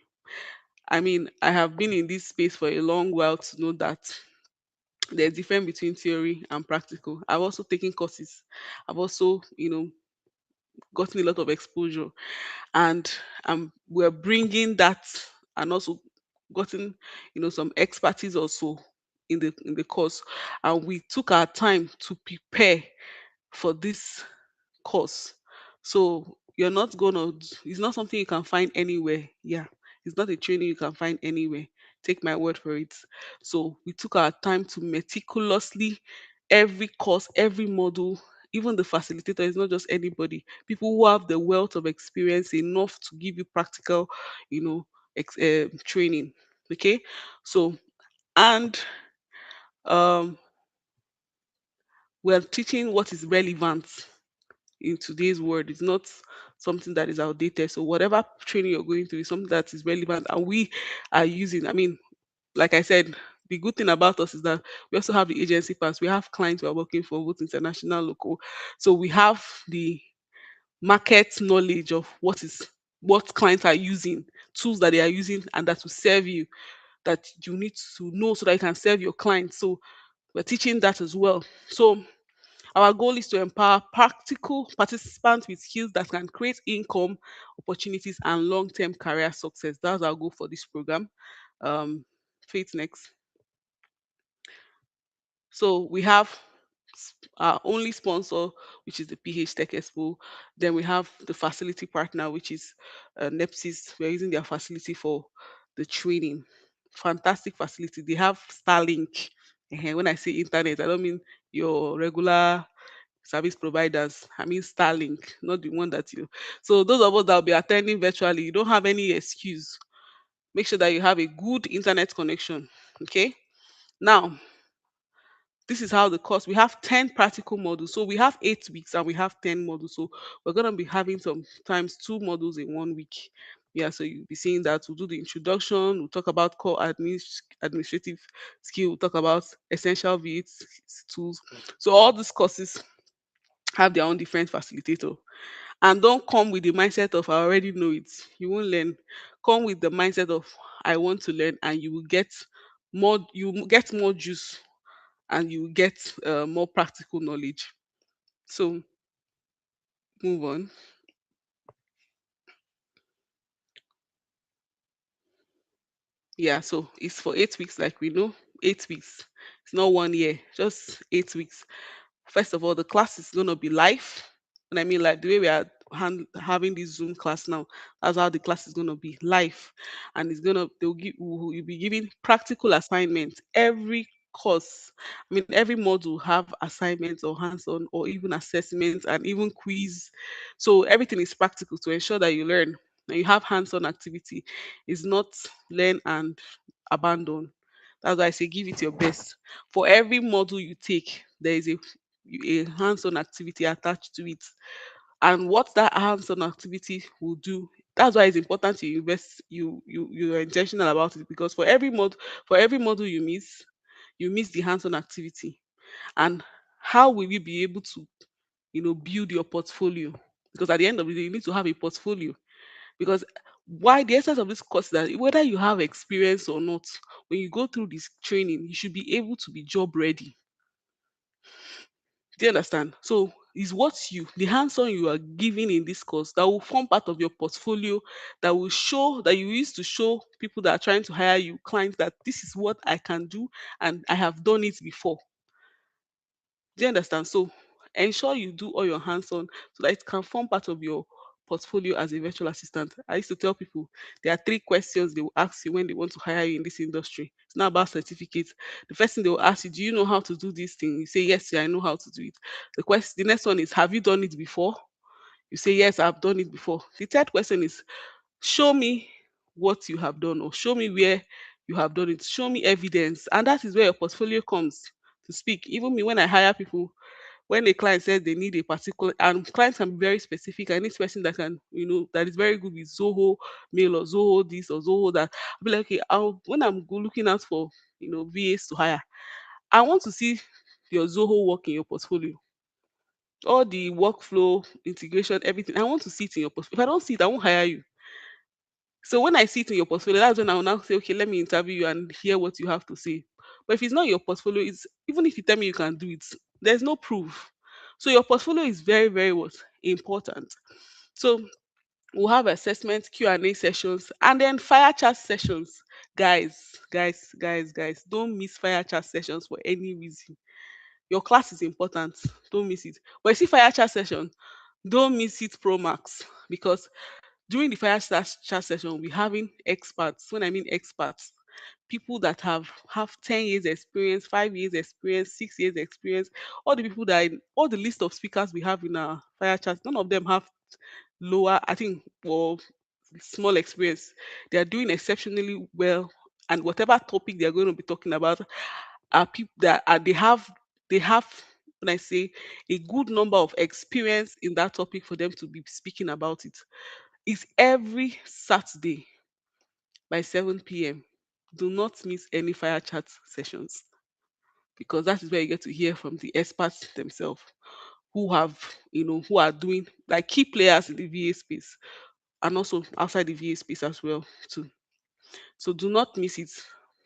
I mean, I have been in this space for a long while to know that there's difference between theory and practical. I've also taken courses. I've also, gotten a lot of exposure, and we're bringing that, and also gotten, some expertise also in the course, and we took our time to prepare for this course. So you're not gonna, it's not something you can find anywhere. Yeah, it's not a training you can find anywhere. Take my word for it. So we took our time to meticulously every course, every module, even the facilitator is not just anybody. People who have the wealth of experience enough to give you practical, you know, training. Okay, so and um, we're teaching what is relevant in today's world. It's not something that is outdated. So whatever training you're going through is something that is relevant and we are using. I mean, like I said, the good thing about us is that we also have the agency pass. We have clients who are working for both international, local. So we have the market knowledge of what clients are using, tools that they are using and that will serve you, that you need to know so that you can serve your clients. So we're teaching that as well. So our goal is to empower practical participants with skills that can create income, opportunities, and long term career success. That's our goal for this program. Um, Faith next. So we have our only sponsor, which is the PH Tech Expo. Then we have the facility partner, which is NEPSIS. We're using their facility for the training. Fantastic facility. They have Starlink. When I say internet, I don't mean your regular service providers. I mean Starlink, not the one that you. So those of us that will be attending virtually, you don't have any excuse. Make sure that you have a good internet connection. Okay. Now, this is how the course, we have 10 practical models. So we have 8 weeks and we have 10 models. So we're going to be having sometimes two models in 1 week. Yeah, so you'll be seeing that. We'll do the introduction, we'll talk about core administrative skill, we'll talk about essential V8 tools. So all these courses have their own different facilitator. And don't come with the mindset of I already know it. You won't learn. Come with the mindset of I want to learn, and you will get more. You will get more juice, and you will get more practical knowledge. So move on. Yeah. So it's for 8 weeks, like we know. 8 weeks. It's not 1 year. Just 8 weeks. First of all, the class is going to be live. And I mean, like the way we are having this Zoom class now, that's how the class is going to be live. And it's going to, you'll be giving practical assignments. Every course, I mean, every module have assignments or hands-on or even assessments and even quiz. So everything is practical to ensure that you learn and you have hands-on activity. It's not learn and abandon. That's why I say give it your best. For every module you take, there is a hands-on activity attached to it. And what that hands-on activity will do, that's why it's important to invest, you're intentional about it, because for every module you miss the hands-on activity. And how will you be able to build your portfolio? because at the end of the day, you need to have a portfolio. Because why the essence of this course is that whether you have experience or not, when you go through this training, you should be able to be job ready. Do you understand? So is what the hands-on you are giving in this course that will form part of your portfolio, that will show that you used to show people that are trying to hire you, clients, that this is what I can do and I have done it before. Do you understand? So ensure you do all your hands-on so that it can form part of your portfolio as a virtual assistant. I used to tell people there are three questions they will ask you when they want to hire you in this industry. It's not about certificates. The first thing they will ask you, do you know how to do this thing? You say, yes, yeah, I know how to do it. The next one is, have you done it before? You say, yes, I've done it before. The third question is, show me what you have done or show me where you have done it. Show me evidence. And that is where your portfolio comes to speak. Even me, when I hire people, when a client says they need a particular, and clients can be very specific, I need person that can, that is very good with Zoho mail or Zoho this or Zoho that. I'll be like, okay, when I'm looking out for, VAs to hire, I want to see your Zoho work in your portfolio, all the workflow, integration, everything. I want to see it in your portfolio. If I don't see it, I won't hire you. So when I see it in your portfolio, that's when I will now say, okay, let me interview you and hear what you have to say. But if it's not your portfolio, it's even if you tell me you can do it, there's no proof. So your portfolio is very, very what important. So we'll have assessment, Q&A sessions, and then fire chat sessions. Guys, don't miss fire chat sessions for any reason. Your class is important. Don't miss it. But you see fire chat session, don't miss it pro max, because during the chat session, we'll be having experts. When I mean experts, people that have 10 years experience, 5 years experience, 6 years experience. All the people all the list of speakers we have in our fire chat, none of them have lower, I think, or small experience. They are doing exceptionally well, and whatever topic they are going to be talking about are people that they have when I say a good number of experience in that topic for them to be speaking about it. It's every Saturday by 7 p.m. Do not miss any fire chat sessions, because that is where you get to hear from the experts themselves who are doing like key players in the VA space and also outside the VA space as well too. So do not miss it.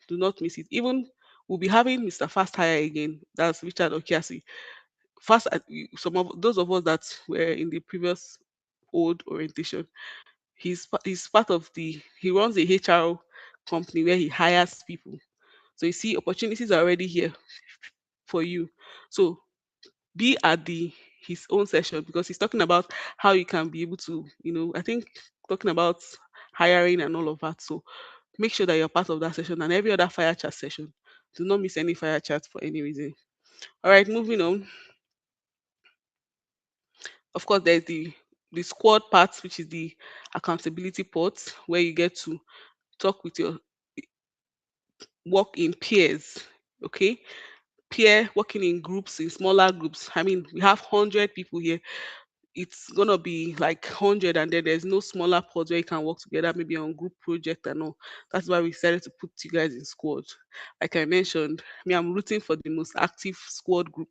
Do not miss it. Even we'll be having Mr. Fast Hire again. That's Richard Okiasi. Some of those of us that were in the previous old orientation, he's part of he runs a HR company where he hires people. So you see, opportunities are already here for you. So be at the his own session, because he's talking about how you can be able to, I think talking about hiring and all of that. So make sure that you're part of that session and every other fire chat session. Do not miss any fire chat for any reason. All right, moving on. Of course, there's the squad part, which is the accountability part, where you get to talk with your work in peers. Okay, peer working in groups, in smaller groups. I mean, we have 100 people here. It's gonna be like 100, and then there's no smaller pods where you can work together, maybe on group project and all. That's why we decided to put you guys in squad. Like I mentioned, me, I'm rooting for the most active squad group.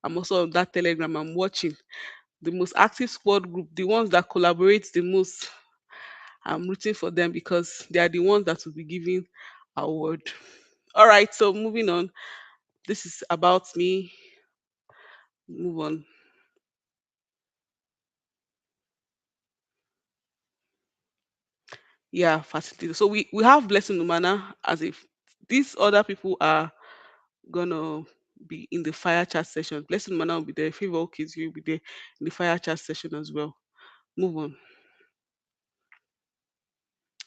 I'm also on that Telegram. I'm watching the most active squad group, the ones that collaborate the most. I'm rooting for them because they are the ones that will be giving award. All right, so moving on. This is about me. Move on. Yeah, facility. So we have Blessing Numana as if these other people are gonna be in the fire chat session. Blessing Numana will be there. Favor Kids will be there in the fire chat session as well. Move on.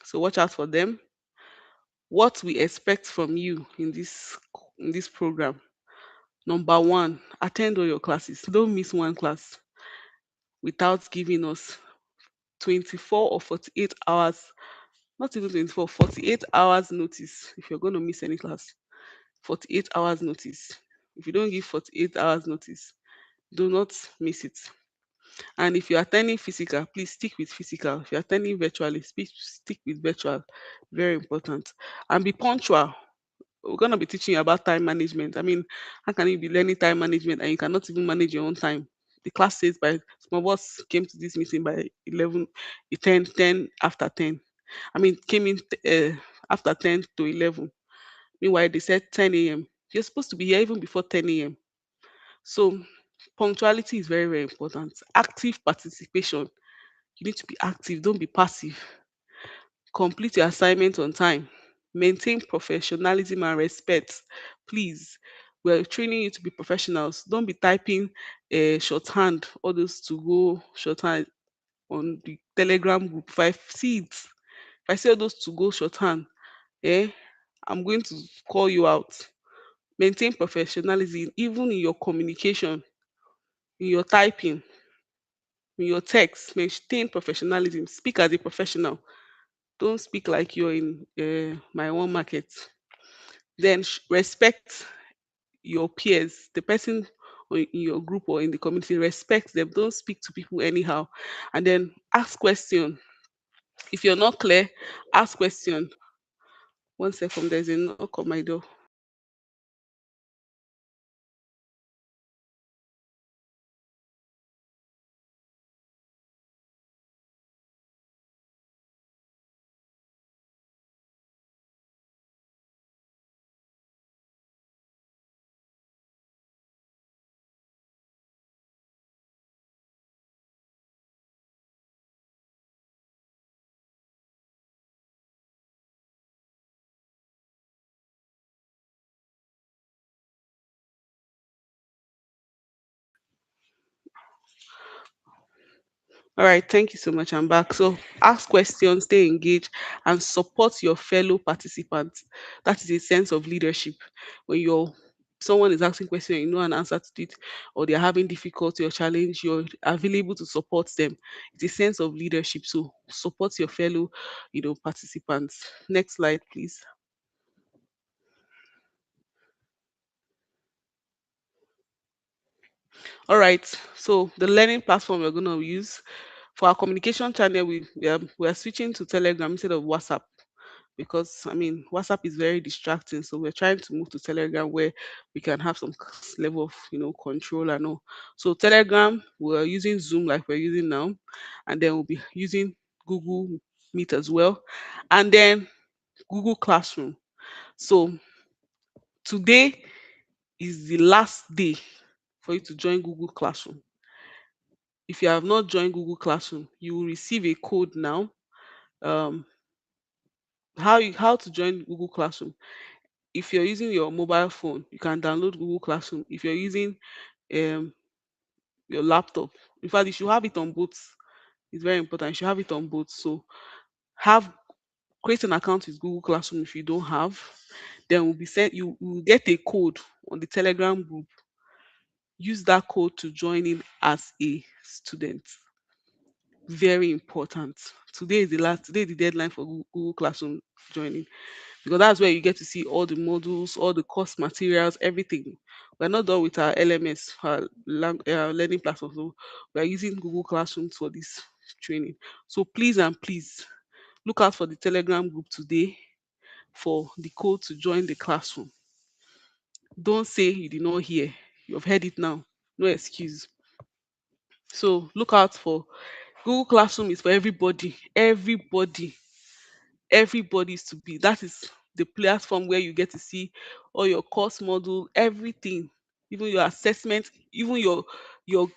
So watch out for them. What we expect from you in this program. Number one, attend all your classes. Don't miss one class without giving us 24 or 48 hours, not even 24, 48 hours notice if you're going to miss any class. 48 hours notice. If you don't give 48 hours notice, do not miss it. And if you're attending physical, please stick with physical. If you're attending virtually, stick with virtual. Very important. And be punctual. We're going to be teaching you about time management. I mean, how can you be learning time management and you cannot even manage your own time? The class says by some of us came to this meeting by 11, 10, 10 after 10. I mean, came in after 10 to 11. Meanwhile, they said 10 a.m. You're supposed to be here even before 10 a.m. So punctuality is very, very important. Active participation. You need to be active, don't be passive. Complete your assignment on time. Maintain professionalism and respect. Please, we're training you to be professionals. Don't be typing shorthand, all those to go shorthand on the Telegram group. If I see it, if I see all those to go shorthand, eh, I'm going to call you out. Maintain professionalism even in your communication, in your typing, in your text. Maintain professionalism. Speak as a professional. Don't speak like you're in my own market. Then respect your peers, the person in your group or in the community. Respect them. Don't speak to people anyhow. And then ask question. If you're not clear, ask question. One second, there's a knock on my door. All right, thank you so much. I'm back. So ask questions, stay engaged, and support your fellow participants. That is a sense of leadership. When you're someone is asking questions, you know an answer to it, or they're having difficulty or challenge, you're available to support them. It's a sense of leadership. So support your fellow, participants. Next slide, please. All right. So the learning platform we're going to use for our communication channel, we are switching to Telegram instead of WhatsApp, because I mean WhatsApp is very distracting. So we're trying to move to Telegram where we can have some level of control and all. So Telegram, we're using Zoom like we're using now, and then we'll be using Google Meet as well, and then Google Classroom. So today is the last day for you to join Google Classroom. If you have not joined Google Classroom, you will receive a code now. Um, how to join Google Classroom? If you're using your mobile phone, you can download Google Classroom. If you're using um your laptop, in fact, you should have it on both. It's very important. You should have it on both. So have create an account with Google Classroom if you don't have. Then will be sent. You will get a code on the Telegram group. Use that code to join in as a student. Very important. Today is the deadline for Google Classroom joining, because that's where you get to see all the modules, all the course materials, everything. We're not done with our LMS, our learning platform. So we're using Google Classroom for this training. So please and please look out for the Telegram group today for the code to join the classroom. Don't say you did not hear. You've heard it now. No excuse. So look out for Google Classroom is for everybody. Everybody is to be. That is the platform where you get to see all your course module, everything, even your assessment, even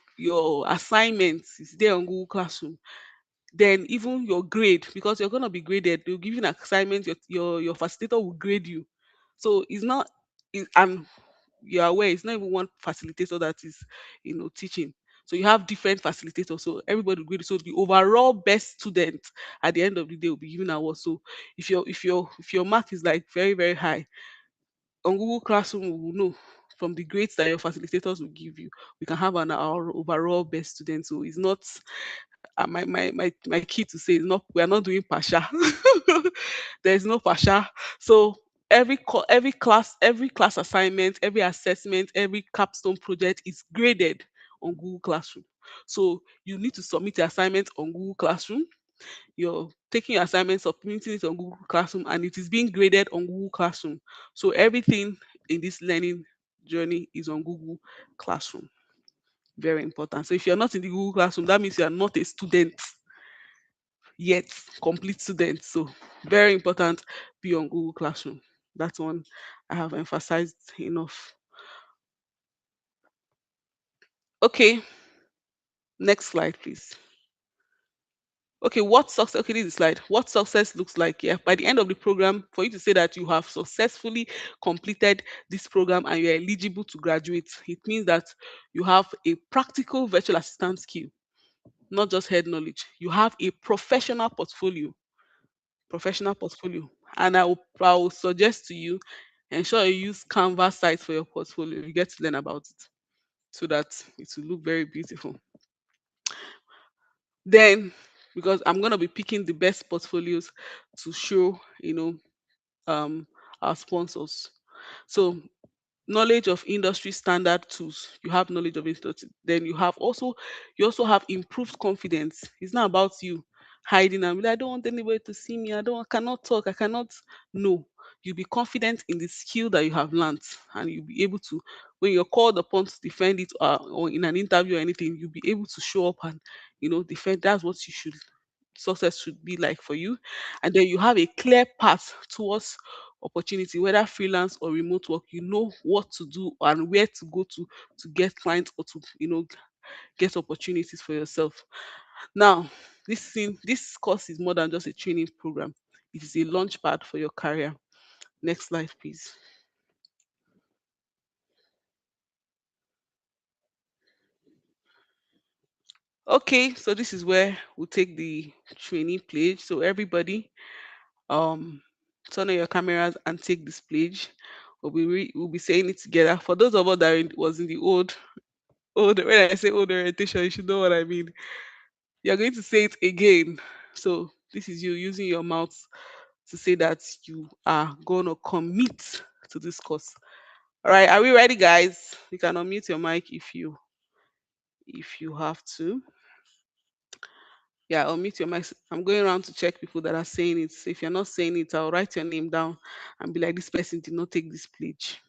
your assignments is there on Google Classroom. Then even your grade, because you're gonna be graded. They'll give you an assignment. Your facilitator will grade you. So it's not. And you're aware it's not even one facilitator that is teaching. So you have different facilitators, so everybody will grade. So the overall best student at the end of the day will be given award. So if your mark is like very very high on Google Classroom, we will know from the grades that your facilitators will give you, we can have an our overall best student. So it's not my key to say is not, we are not doing pasha. There's no pasha. So every class assignment, every assessment, every capstone project is graded on Google Classroom. So you need to submit your assignment on Google Classroom. You're taking your assignment, submitting it on Google Classroom, and it is being graded on Google Classroom. So everything in this learning journey is on Google Classroom. Very important. So if you're not in the Google Classroom, that means you are not a student yet, complete student. So very important, be on Google Classroom. That's one I have emphasized enough. Okay, next slide, please. Okay, what success? Okay, this is the slide. What success looks like? Yeah, by the end of the program, for you to say that you have successfully completed this program and you're eligible to graduate, it means that you have a practical virtual assistant skill, not just head knowledge. You have a professional portfolio, and I will suggest to you, ensure you use Canva sites for your portfolio. You get to learn about it so that it will look very beautiful. Then, because I'm gonna be picking the best portfolios to show, um, our sponsors. So knowledge of industry standard tools. You have knowledge of industry. Then you also have improved confidence. It's not about you hiding and be like, I don't want anybody to see me. I cannot talk. I cannot. No. You'll be confident in the skill that you have learned, and you'll be able to, when you're called upon to defend it, or in an interview or anything, you'll be able to show up and defend. That's what you should success should be like for you. And then you have a clear path towards opportunity, whether freelance or remote work. You know what to do and where to go to get clients, or to get opportunities for yourself. Now, this course is more than just a training program. It is a launch pad for your career. Next slide, please. Okay, so this is where we'll take the training page. So everybody, um turn on your cameras and take this page. We'll be saying it together. For those of us that was in the old, when I say old orientation, you should know what I mean. You're going to say it again. So this is you using your mouth to say that you are going to commit to this course. All right, are we ready, guys? You can unmute your mic if you have to. Yeah, unmute your mic. I'm going around to check people that are saying it. So if you're not saying it, I'll write your name down and be like, this person did not take this pledge.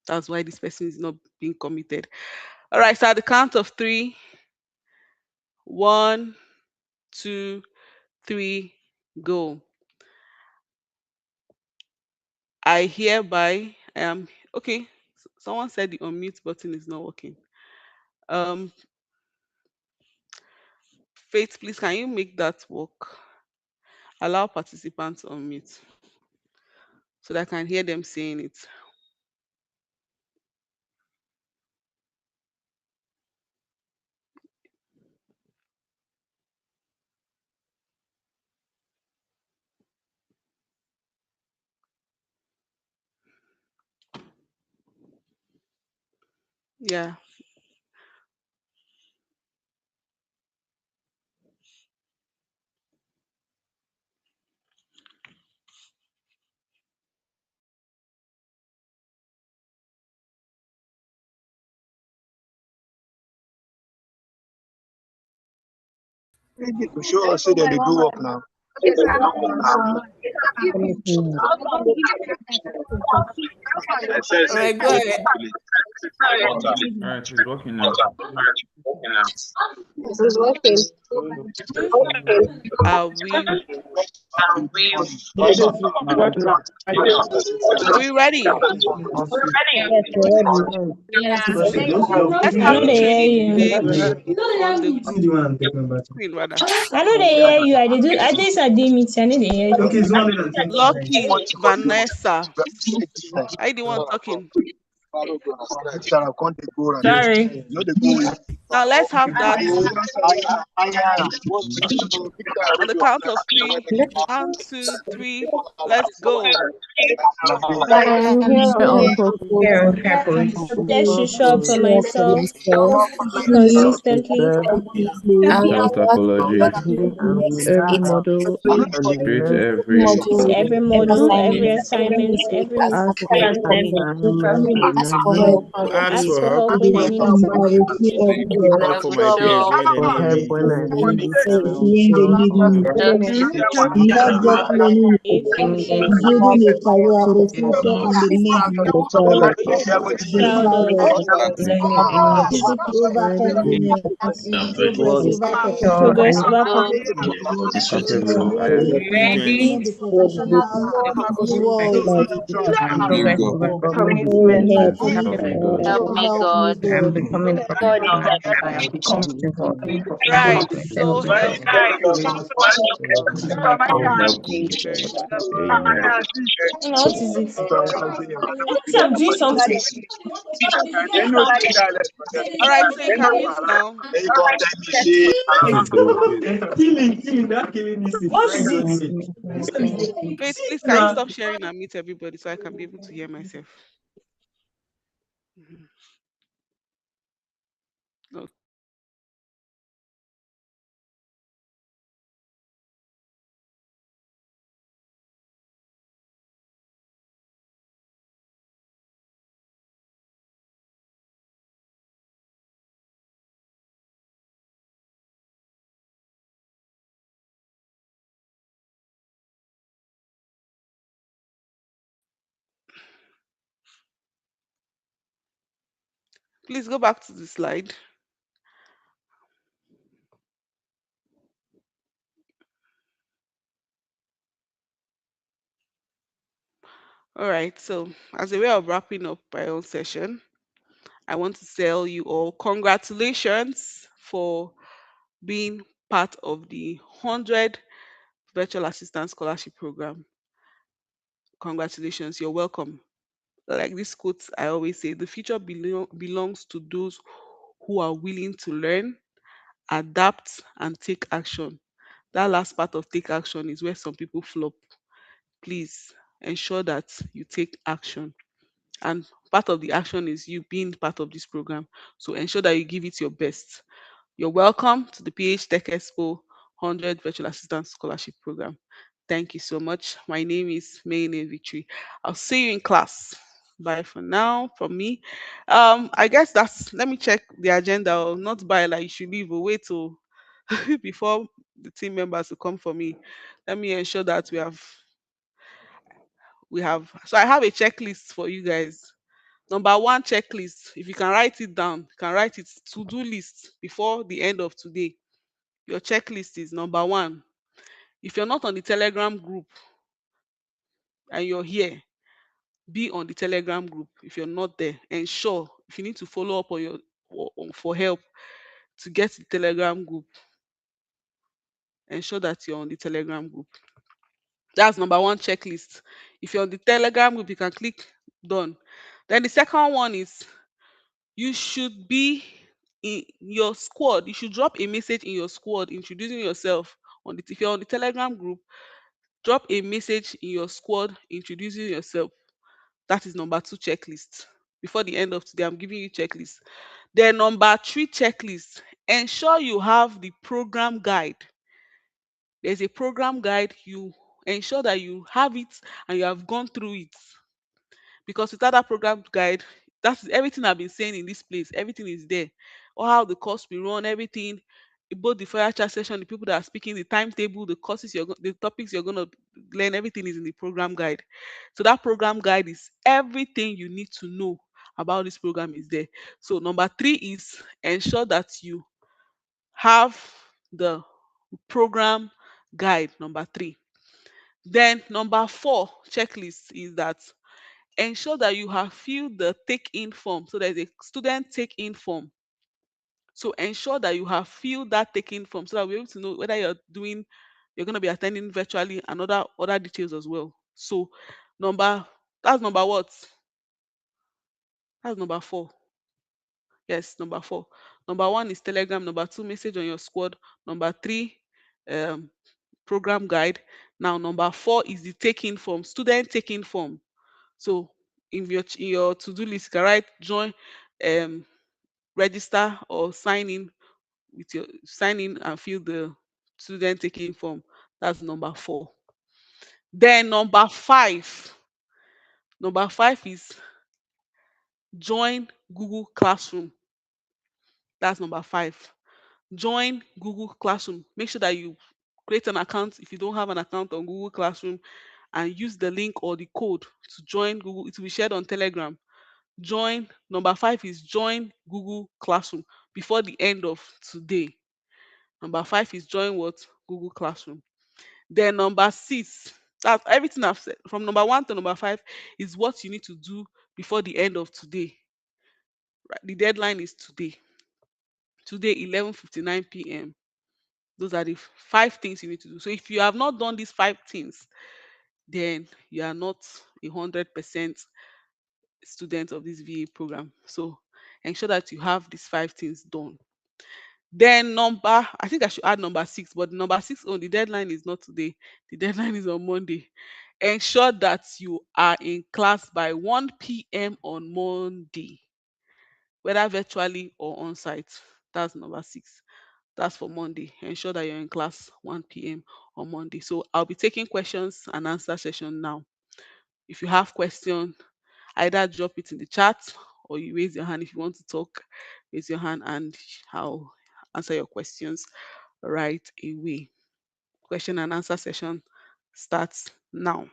That's why this person is not being committed. All right, so at the count of three, one, two, three, go. I hereby am okay. Someone said the unmute button is not working. Um, Faith, please, can you make that work? Allow participants to unmute so that I can hear them saying it. Yeah. Show us say that they do work now. All right, go ahead. All right, it's working now. This is working. Are we ready? Let's I have know the they training hear page you. on the screen rather. I know they hear you. I think I did meet. I know they hear you. Lucky Vanessa. Are you the one talking? Sorry. Now let's have that on the count of three. One, two, three. Let's go. I am here on purpose Let's to show up for show up for myself myself consistently, consistently Use and what apology, with every model treat module every with every module, every assignment, every ask for help and ask ask for for help help when when you you need need it. it. I will keep up Clap for my peers where they for need help me. when I need it, and when they also need me. Not just learning it, building a career and the future in the league. Be proud of over convenience, progress over perfection. Capable of Building everything. the professional world through help Help me God. so help me God. Right. So Help me. thank you very much. Amen. Now, what is it? Yes, I'm doing something. All right, so you can mute now. What is it? Faith, please can you stop sharing and mute everybody so I can be able to hear myself? Mhm. No. Please go back to the slide. All right, so as a way of wrapping up my own session, I want to tell you all congratulations for being part of the 100 Virtual Assistant Scholarship Program. Congratulations, you're welcome. Like this quote, I always say the future belongs to those who are willing to learn, adapt, and take action. That last part of take action is where some people flop. Please ensure that you take action. And part of the action is you being part of this program. So ensure that you give it your best. You're welcome to the PH Tech Expo 100 Virtual Assistant Scholarship Program. Thank you so much. My name is Mayne Victory. I'll see you in class. Bye for now from me. I guess let me check the agenda. Or not by like you should leave or wait till before the team members will come for me. Let me ensure that we have so I have a checklist for you guys. Number one checklist, if you can write it down, you can write it to-do list before the end of today. Your checklist is number one. If you're not on the Telegram group and you're here, be on the Telegram group. If you're not there, ensure if you need to follow up on for help to get the Telegram group, ensure that you're on the Telegram group. That's number one checklist. If you're on the Telegram group, you can click done. Then the second one is you should be in your squad. You should drop a message in your squad introducing yourself. If you're on the Telegram group, drop a message in your squad introducing yourself. That is number two checklist. Before the end of today, I'm giving you checklist. Then number three checklist. Ensure you have the program guide. There's a program guide. You ensure that you have it and you have gone through it. Because without that program guide, that's everything I've been saying in this place. Everything is there. Or how the course will run, everything, both the fire chat session, the people that are speaking, the timetable, the courses the topics you're gonna learn, everything is in the program guide. So that program guide is everything you need to know about this program is there. So number three is ensure that you have the program guide. Number three. Then number four checklist is that ensure that you have filled the take-in form. So there's a student take-in form. So ensure that you have filled that take-in form so that we're able to know whether you're going to be attending virtually and other details as well. So that's number what? That's number four. Yes, number four. Number one is Telegram. Number two, message on your squad. Number three, um, program guide. Now, number four is the take-in form, student take-in form. So in your to-do list, you can write join, um, register or sign in and fill the student taking form. That's number four. Then number five is join Google Classroom. That's number 5. Join Google Classroom. Make sure that you create an account if you don't have an account on Google Classroom, and use the link or the code to join Google. It will be shared on Telegram. Join. Number 5 is join Google Classroom before the end of today. Number 5 is join what? Google Classroom. Then number 6, that's everything I've said. From number 1 to number 5 is what you need to do before the end of today. Right? The deadline is today. Today, 11:59 p.m. Those are the 5 things you need to do. So if you have not done these 5 things, then you are not 100% student of this VA program. So ensure that you have these 5 things done. Then I think I should add number 6, but number 6 on the deadline is not today. The deadline is on Monday. Ensure that you are in class by 1 p.m. on Monday, whether virtually or on site. That's number 6. That's for Monday. Ensure that you're in class 1 p.m. on Monday. So I'll be taking questions and answer session now. If you have questions, either drop it in the chat or you raise your hand. If you want to talk, raise your hand and I'll answer your questions right away. Question and answer session starts now.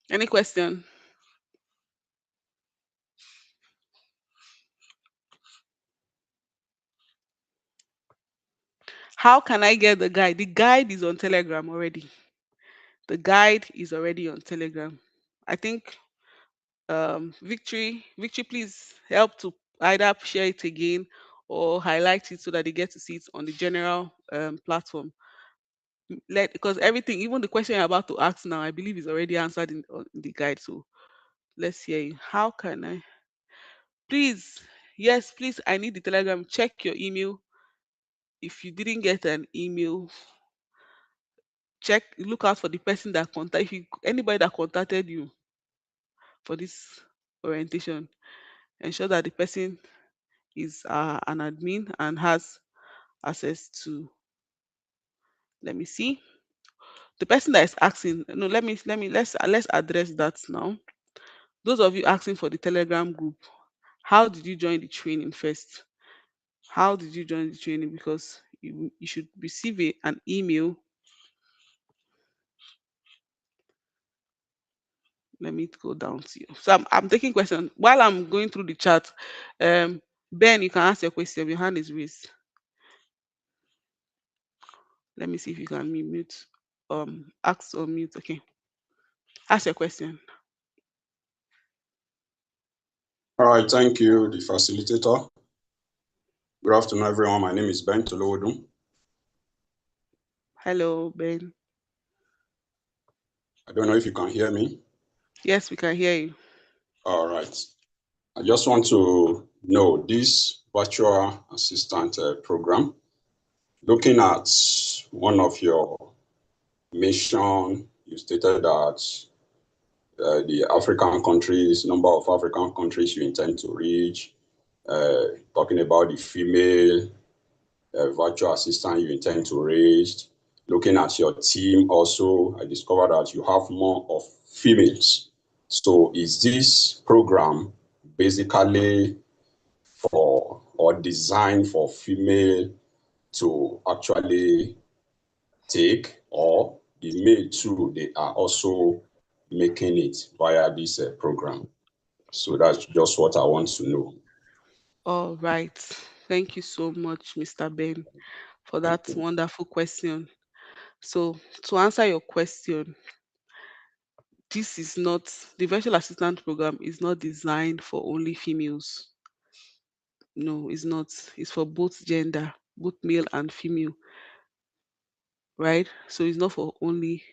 Any question? How can I get the guide? The guide is on Telegram already. The guide is already on Telegram. I think Victory, please help to either share it again or highlight it so that they get to see it on the general platform. Because everything, even the question you're about to ask now, I believe is already answered in the guide. So let's hear you. How can I? Please, yes, please. I need the Telegram. Check your email. If you didn't get an email, look out for the person that contact. If you anybody that contacted you for this orientation, ensure that the person is an admin and has access to. Let me see the person that is asking. No, let's address that now. Those of you asking for the Telegram group, how did you join the training first? How did you join the training? Because you should receive an email. Let me go down to you. So I'm taking questions while I'm going through the chat. Ben, you can ask your question. Your hand is raised. Let me see if you can mute. Ask or mute. Okay. Ask your question. All right, thank you, the facilitator. Good afternoon, everyone. My name is Ben Tolowodun. Hello, Ben. I don't know if you can hear me. Yes, we can hear you. All right. I just want to know this virtual assistant program. Looking at one of your mission, you stated that the African countries, number of African countries you intend to reach, talking about the female virtual assistant you intend to raise. Looking at your team also, I discovered that you have more of females. So is this program basically for or designed for female to actually take, or the male too, they are also making it via this program? So that's just what I want to know. All right. Thank you so much, Mr. Ben, for that wonderful question. So to answer your question, this is not the virtual assistant program is not designed for only females. No, it's not. It's for both gender, both male and female, right? So it's not for only,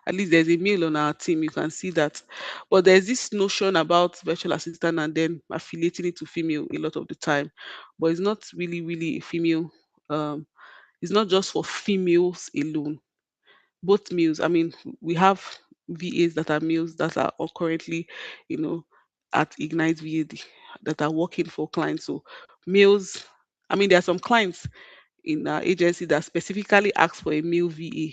at least there's a male on our team, you can see that. But there's this notion about virtual assistant and then affiliating it to female a lot of the time. But it's not really a female, um, it's not just for females alone, both males. I mean, we have VAs that are males that are all currently, you know, at Ignite VAD that are working for clients. So males, I mean, there are some clients in our agency that specifically ask for a male VA.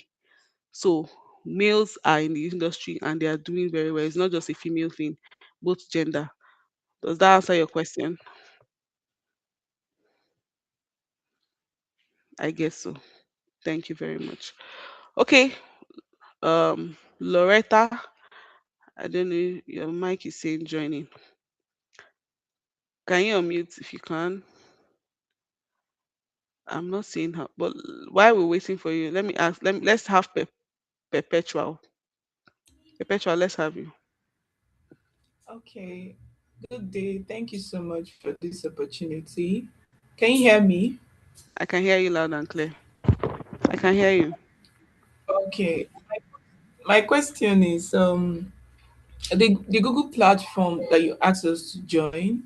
So males are in the industry and they are doing very well. It's not just a female thing, both gender. Does that answer your question? I guess so. Thank you very much. Okay. Loretta, I don't know. Your mic is saying joining. Can you unmute if you can? I'm not seeing her. But while we're waiting for you, let me ask. Let's have perpetual. Perpetual. Let's have you. Okay, good day. Thank you so much for this opportunity. Can you hear me? I can hear you loud and clear. I can hear you. Okay, my question is the Google platform that you asked us to join,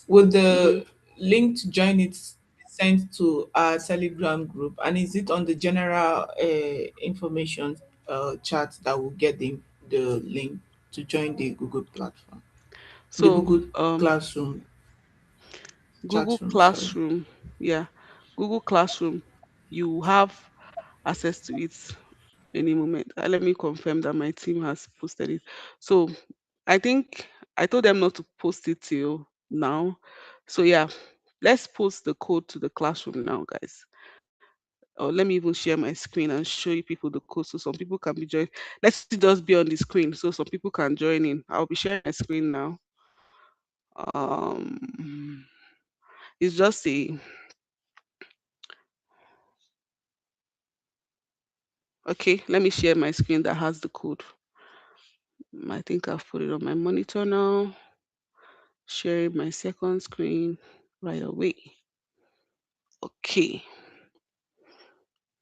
would Mm-hmm. the link to join it be sent to our Telegram group, and is it on the general information chat that will get the link to join the Google platform, the So Google Classroom Google chat room? Sorry. Classroom, yeah, Google Classroom, you have access to it any moment. Let me confirm that my team has posted it. So I think I told them not to post it till now. So yeah, let's post the code to the classroom now, guys. Or let me even share my screen and show you people the code so some people can be joined. Let it just be on the screen so some people can join in. I'll be sharing my screen now. Um, it's just a okay. Let me share my screen that has the code. I think I've put it on my monitor now. Sharing my second screen right away. Okay.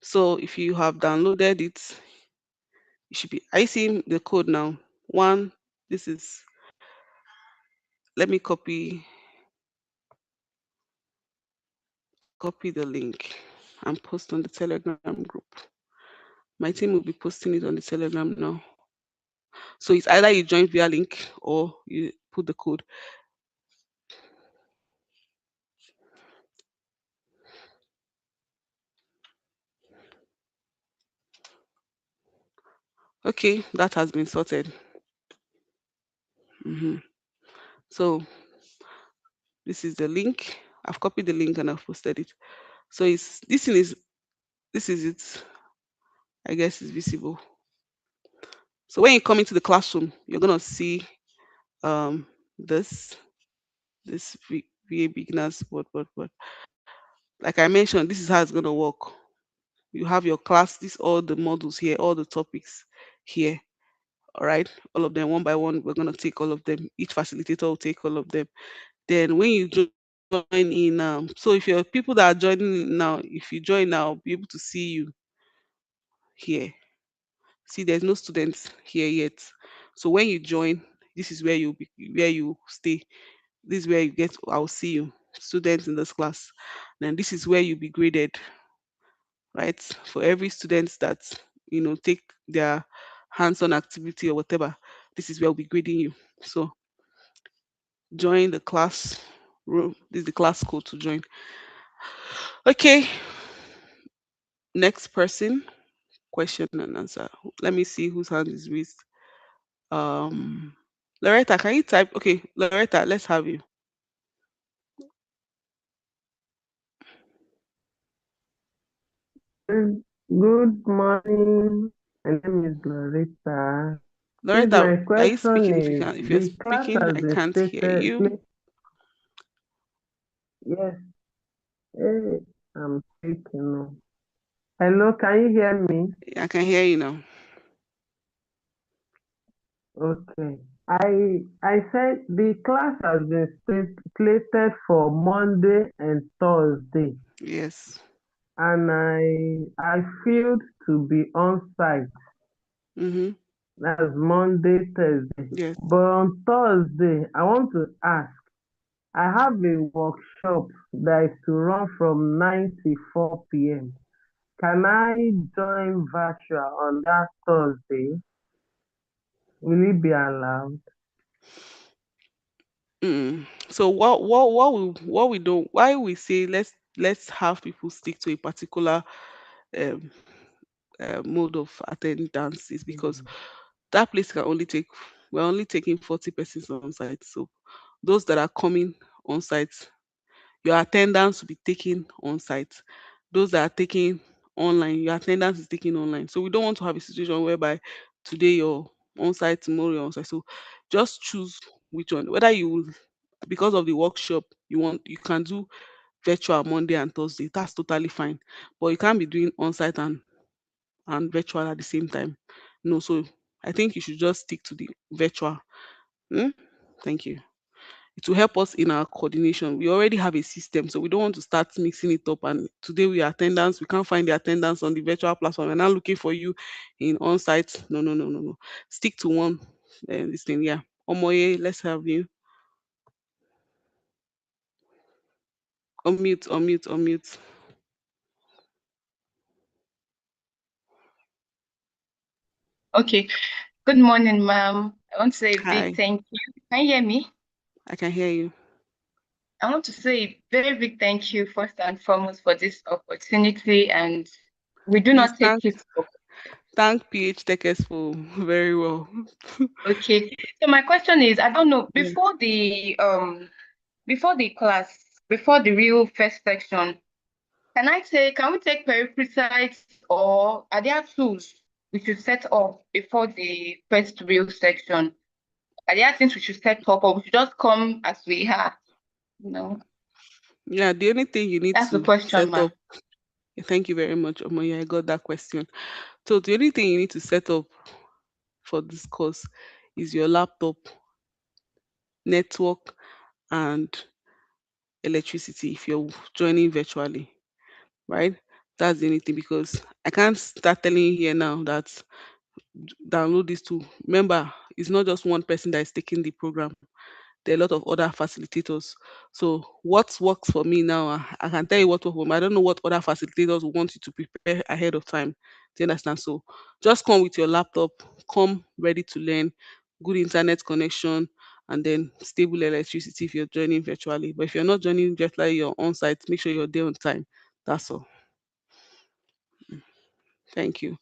So if you have downloaded it, you should be. I see the code now. One. This is. Let me copy the link and post on the Telegram group. My team will be posting it on the Telegram now. So it's either you join via link or you put the code. Okay, that has been sorted. Mhm. So this is the link. I've copied the link and I've posted it. So it's this is it. I guess it's visible. So when you come into the classroom, you're gonna see um this VA beginners what. Like I mentioned, this is how it's gonna work. You have your class, this all the modules here, all the topics here. All right, all of them one by one. We're gonna take all of them. Each facilitator will take all of them. Then when you join in, so if you're people that are joining in now, if you join now, I'll be able to see you here. See, there's no students here yet. So when you join, this is where where you stay. This is where you get. I'll see you, students in this class. Then this is where you'll be graded, right? For every student that take their hands-on activity or whatever, this is where we'll be grading you. So join the class room. This is the class code to join. Okay, next person, question and answer. Let me see whose hand is raised. Um, Loretta, can you type? Okay, Loretta, let's have you. Good morning. My name is Loretta. Please, Loretta, my are you question speaking? If you is, can, if you're the class speaking, has I been can't hear stated. you. Yes, hey, I'm speaking now. Hello, can you hear me? I can hear you now. Okay. I said the class has been slated for Monday and Thursday, Yes. and I failed to be on site. Mm-hmm. That's Monday, Thursday. Yes. But on Thursday, I want to ask. I have a workshop that is to run from 9 to 4 p.m. Can I join virtual on that Thursday? Will it be allowed? So what we don't why we say let's have people stick to a particular um, mode of attendance is because Mm. that place can only take we're only taking 40 persons on site. So those that are coming on site, your attendance will be taken on site. Those that are taking online, your attendance is taken online. So we don't want to have a situation whereby today you're on site, tomorrow you're on site. So just choose which one. Whether you will, because of the workshop, you can do virtual Monday and Thursday. That's totally fine. But you can't be doing on site and virtual at the same time. No, so I think you should just stick to the virtual. Hmm? Thank you. It will help us in our coordination. We already have a system, so we don't want to start mixing it up. And today we are attendance, we can't find the attendance on the virtual platform. We're now looking for you in on site. No, no, no, no, no. Stick to one. This thing, yeah. Omoye, let's have you. Unmute, unmute, unmute. Okay. Good morning, ma'am. I want to say a big Hi, thank you. Can you hear me? I can hear you. I want to say a very big thank you first and foremost for this opportunity, and we do Please not take it for thank PH Tech Expo very well. okay. So my question is, I don't know, Yeah. before the class, before the real first section, can we take prerequisites or are there tools we should set up before the first real section? Are there things we should set up or we should just come as we are? No, Yeah, the only thing you need that's the to question, set ma'am. up. Thank you very much, Omoye. I got that question. So the only thing you need to set up for this course is your laptop, network, and electricity if you're joining virtually, right? That's the only thing because I can't start telling you here now that download this tool. Remember, it's not just one person that is taking the program. There are a lot of other facilitators. So what works for me now, I can tell you what works for me. I don't know what other facilitators will want you to prepare ahead of time. Do you understand? So just come with your laptop, come ready to learn, good internet connection, and then stable electricity if you're joining virtually. But if you're not joining virtually, you're on site, make sure you're there on time. That's all. Thank you.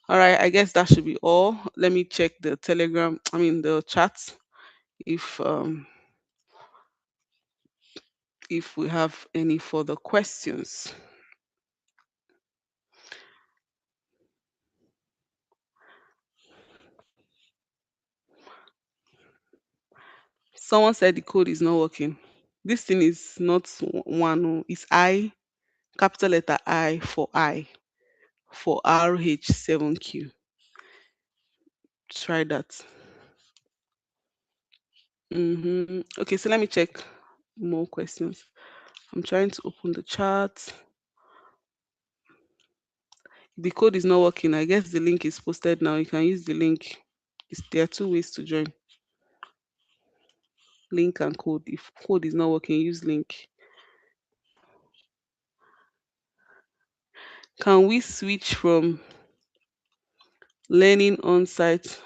All right, I guess that should be all. Let me check the telegram, the chat if if we have any further questions. Someone said the code is not working. This thing is not one, oh, it's I, capital letter I for RH7Q. Try that. Okay, so let me check more questions. I'm trying to open the chat. The code is not working. I guess the link is posted now. You can use the link. There are two ways to join: link and code. If code is not working, use link. Can we switch from learning on site?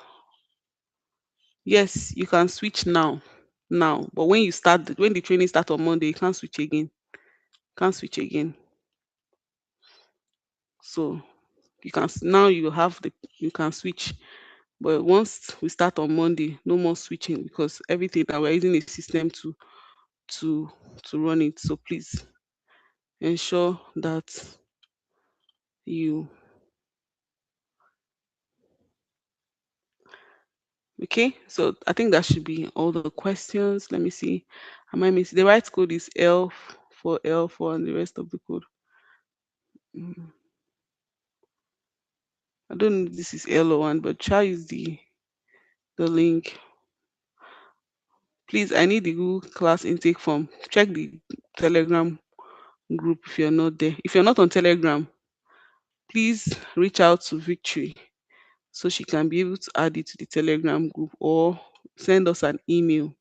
Yes, you can switch now. Now, but when the training starts on Monday, you can't switch again. Can't switch again. So now you can switch. But once we start on Monday, no more switching because everything that we're using a system to to run it. So please ensure that you okay. So I think that should be all the questions. Let me see. Am I missing? The right code is L4 and the rest of the code. Mm, I don't know if this is L1, but try use the link. Please, I need the Google class intake form. Check the Telegram group if you're not there. If you're not on Telegram, please reach out to Victory so she can be able to add it to the Telegram group or send us an email.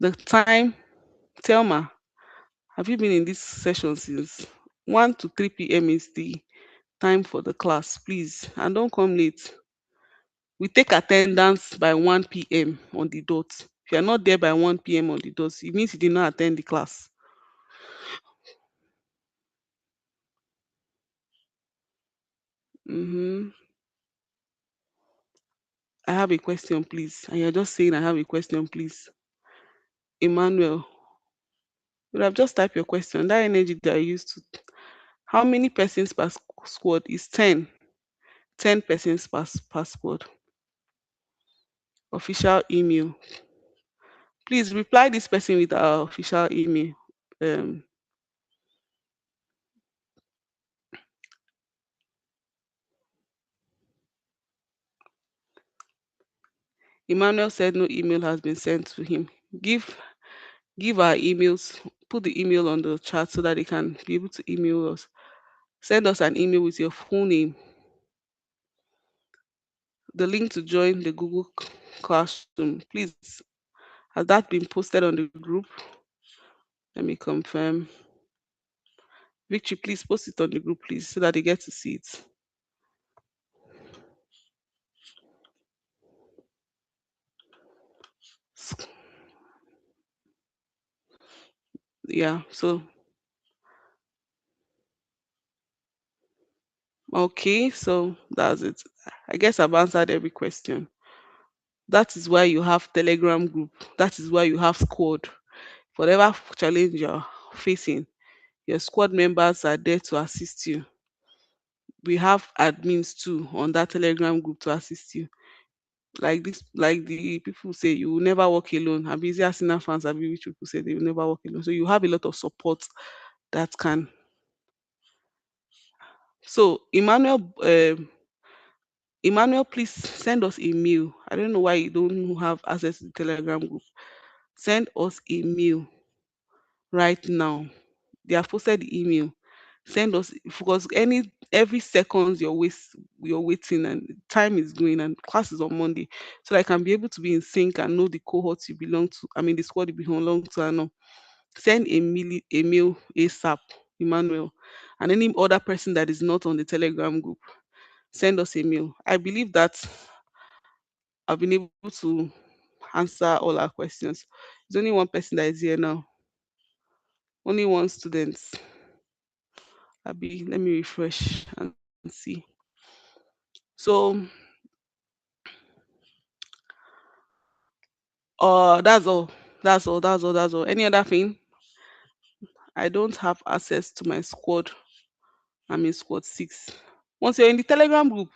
The time, Telma, have you been in this session since 1 to 3 p.m. is the time for the class, please, and don't come late. We take attendance by 1 p.m. on the dot. If you're not there by 1 p.m. on the dot, it means you did not attend the class. Mm-hmm. I have a question, please. And you're just saying I have a question, please. Emmanuel, you have just typed your question. That energy that I used to. How many persons per squad is 10? 10 persons per squad. Official email. Please reply this person with our official email. Um, Emmanuel said no email has been sent to him. Give give our emails, put the email on the chat so that they can be able to email us. Send us an email with your full name, the link to join the Google Classroom. Please, has that been posted on the group? Let me confirm. Victory, please post it on the group, please, so that they get to see it. Yeah, so okay, so that's it. I guess I've answered every question. That is why you have Telegram group. That is why you have squad. Whatever challenge you're facing, your squad members are there to assist you. We have admins too on that Telegram group to assist you. Like this, like the people say, you will never walk alone. I'm busy Arsenal fans, Abi which people say they will never walk alone. So you have a lot of support that can. So Emmanuel, please send us a mail. I don't know why you don't have access to the Telegram group. Send us a mail right now. They have posted the email. Send us because every seconds you're waiting and time is going and class is on Monday. So that I can be able to be in sync and know the cohort you belong to. I mean the squad you belong to and know. Send a mail ASAP, Emmanuel. And any other person that is not on the Telegram group, send us a mail. I believe that I've been able to answer all our questions. There's only one person that is here now. Only one student. Abby, let me refresh and see. So, that's all. That's all. Any other thing? I don't have access to my squad. I'm in squad 6. Once you're in the Telegram group,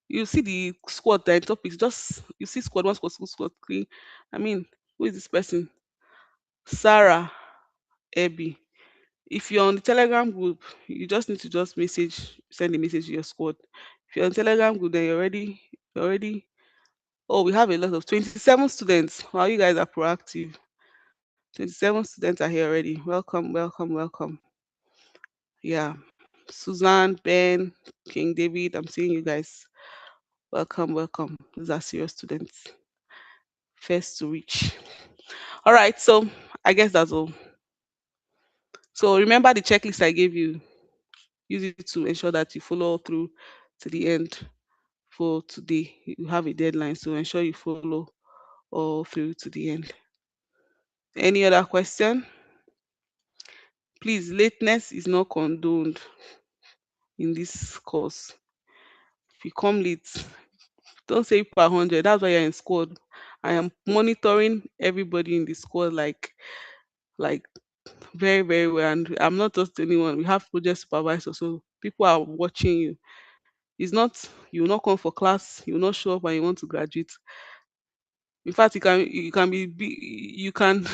you see the squad that topics. Just you see squad 1, squad 2, squad 3. I mean, who is this person? Sarah Abby. If you're on the Telegram group, you just need to just send a message to your squad. If you're on Telegram group, then you're already. Oh, we have a lot of 27 students. Wow, you guys are proactive. 27 students are here already. Welcome, welcome, welcome. Yeah. Suzanne, Ben, King David, I'm seeing you guys. Welcome, welcome. These are serious students. First to reach. All right, so I guess that's all. So remember the checklist I gave you. Use it to ensure that you follow through to the end for today. You have a deadline, so ensure you follow all through to the end. Any other question? Please, lateness is not condoned in this course. If you come late, don't say per 100. That's why you're in squad. I am monitoring everybody in the squad like very, very well. And I'm not just anyone. We have project supervisors, so people are watching you. It's not you will not come for class, you will not show up and you want to graduate. In fact, you can you can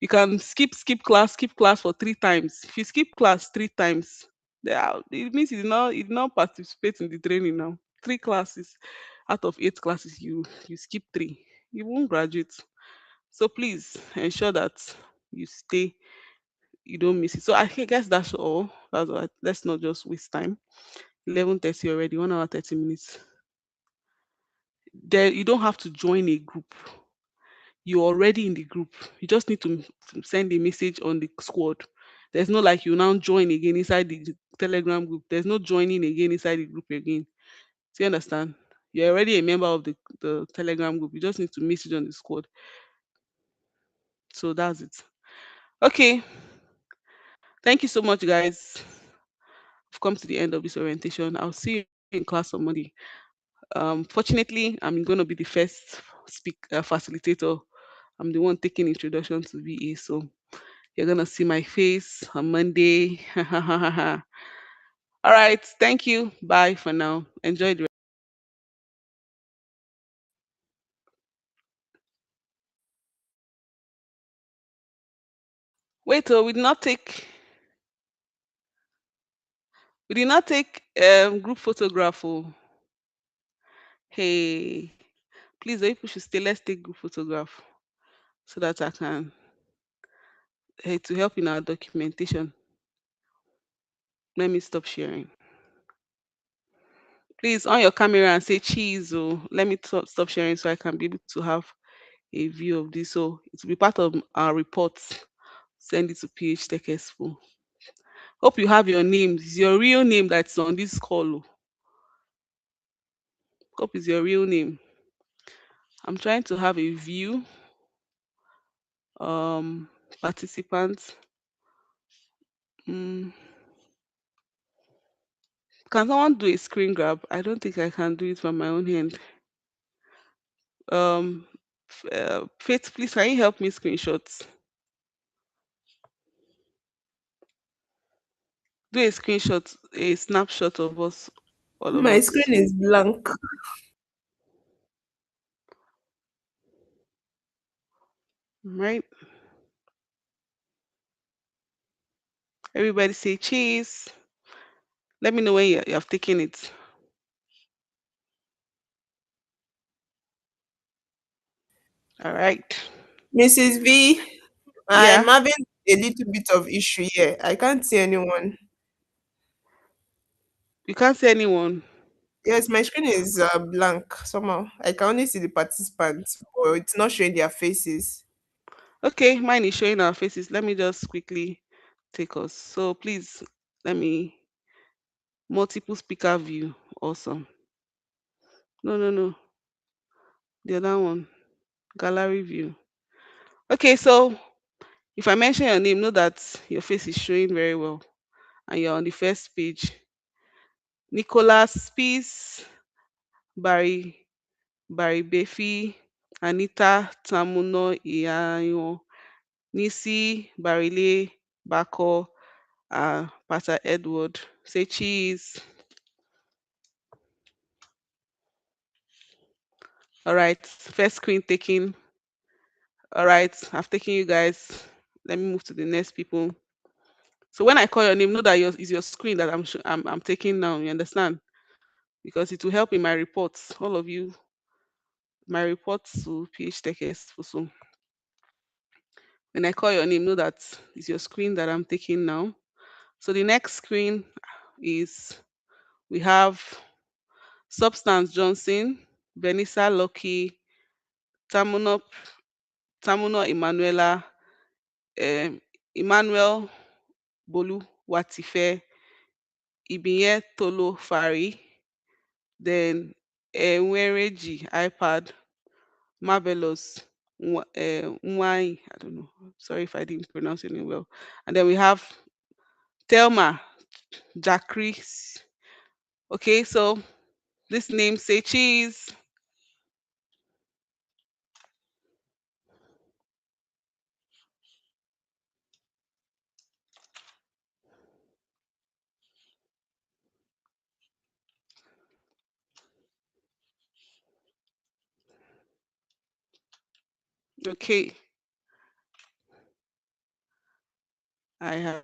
you can skip class for 3 times. If you skip class 3 times, it means you did not participate in the training now. 3 classes out of 8 classes, you skip 3. You won't graduate. So please ensure that you stay, you don't miss it. So I guess that's all. That's all. Let's not just waste time. 11:30 already, 1 hour 30 minutes. There, you don't have to join a group. You're already in the group. You just need to send a message on the squad. There's no like you now join again inside the Telegram group. There's no joining again inside the group again. Do you understand? You're already a member of the Telegram group. You just need to message on the squad. So that's it. Okay. Thank you so much, guys. I've come to the end of this orientation. I'll see you in class on Monday. Fortunately, I'm going to be the first facilitator. I'm the one taking introduction to VA, so you're gonna see my face on Monday. All right, thank you. Bye for now. Enjoy the. Wait, oh, we did not take group photograph. Oh, hey, please, if we should stay, let's take group photograph so that I can to help in our documentation. Let me stop sharing. Please on your camera and say cheese. Oh, let me stop sharing so I can be able to have a view of this. So it will be part of our reports. Send it to PH Tech Expo. Hope you have your name. It's your real name that's on this call. Oh. Hope is your real name. I'm trying to have a view. Participants. Mm, can someone do a screen grab? I don't think I can do it from my own hand. Faith, please, can you help me screenshots? Do a screenshot, a snapshot of us, all of My us, screen is blank. right? Everybody say cheese. Let me know when you have taken it. All right. Mrs. V, I'm Yeah, having a little bit of issue here. I can't see anyone. you can't see anyone. Yes, my screen is blank somehow. I can only see the participants, but it's not showing their faces. Okay, mine is showing our faces. Let me just quickly take us. So please, let me multiple speaker view. Awesome. No, no, no. The other one, gallery view. Okay, so if I mention your name, know that your face is showing very well, and you're on the first page. Nicholas Peace, Barry Befi, Anita Tamuno Iyayo, Nisi Barile Bako, Pastor Edward. Say cheese. All right, first screen taking. All right, I've taken you guys. Let me move to the next people. So when I call your name, know that is your screen that I'm taking now. You understand? Because it will help in my reports. All of you, my reports to PH Tech Expo. So when I call your name, know that is your screen that I'm taking now. So the next screen is we have Substance Johnson, Vanessa Lucky, Tamuno Tamuno Emanuela, Emmanuel Bolu Watife, Ibinye Tolo Fari, then Nwereji iPad, Marvelous Nwai, I don't know. Sorry if I didn't pronounce your name well. And then we have Thelma Jacris. Okay, so this name say cheese. Okay, I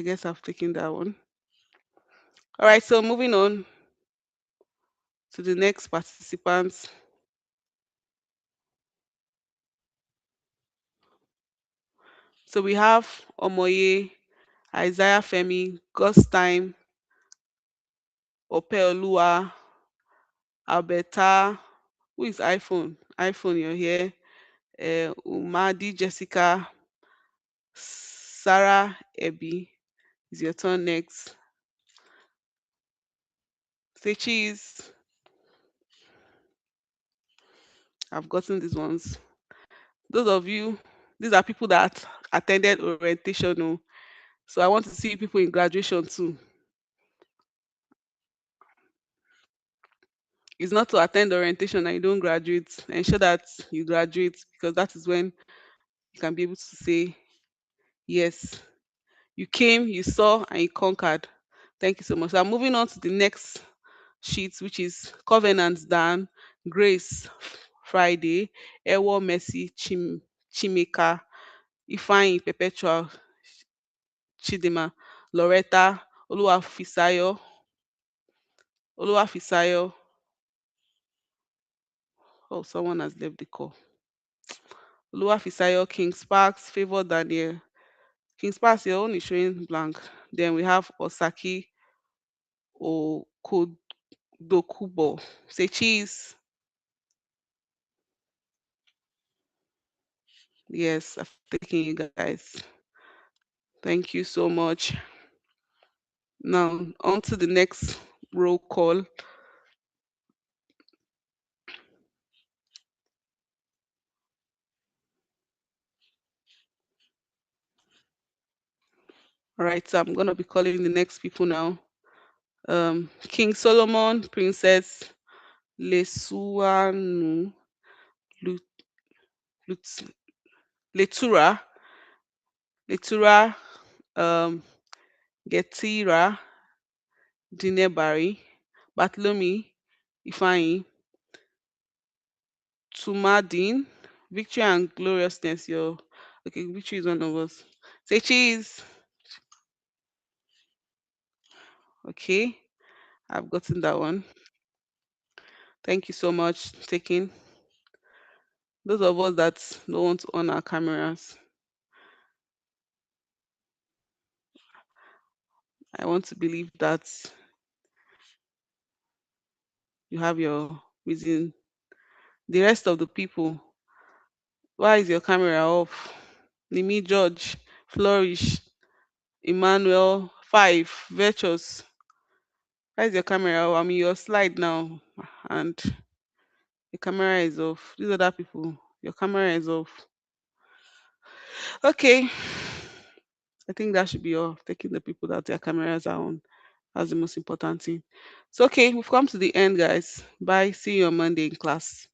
guess I've taken that one. All right, so moving on to the next participants. So we have Omoye, Isaiah Femi, God's Time, Opeolua, Alberta, who is iPhone? iPhone, you're here. Umadi Jessica, Sarah Ebi, is your turn next. Say cheese. I've gotten these ones. Those of you, these are people that attended orientation. Oh. So I want to see people in graduation too. It's not to attend orientation and you don't graduate. Ensure that you graduate, because that is when you can be able to say, yes, you came, you saw, and you conquered. Thank you so much. So I'm moving on to the next sheet, which is Covenants Dan, Grace Friday, Ewo Mercy Chimika, Ifeanyi Perpetual Chidima, Loretta Oluwafisayo, Oluwafisayo. Oh, someone has left the call. Oluwafisayo, King Sparks, Favor Daniel. King Sparks, your own is showing blank. Then we have Osaki Okodokubo. Say cheese. Yes, I've taken you guys. Thank you so much. Now, on to the next roll call. All right, so I'm going to be calling the next people now. King Solomon, Princess Lesuanu, Letura, Letura, Getira, Dinebari, Bartholomew, Ifeanyi, Tumadin, Victory and Gloriousness. Okay, Victory is one of us. Say cheese. Okay, I've gotten that one. Thank you so much, taking. Those of us that don't want to on our cameras, I want to believe that you have your reason. The rest of the people, why is your camera off? Nimi George, Flourish, Emmanuel, Five, Virtuous. Why is your camera off? I'm in your slide now, and the camera is off. These other people, your camera is off. Okay, I think that should be all. Taking the people that their cameras are on. That's the most important thing. So, okay, we've come to the end, guys. Bye. See you on Monday in class.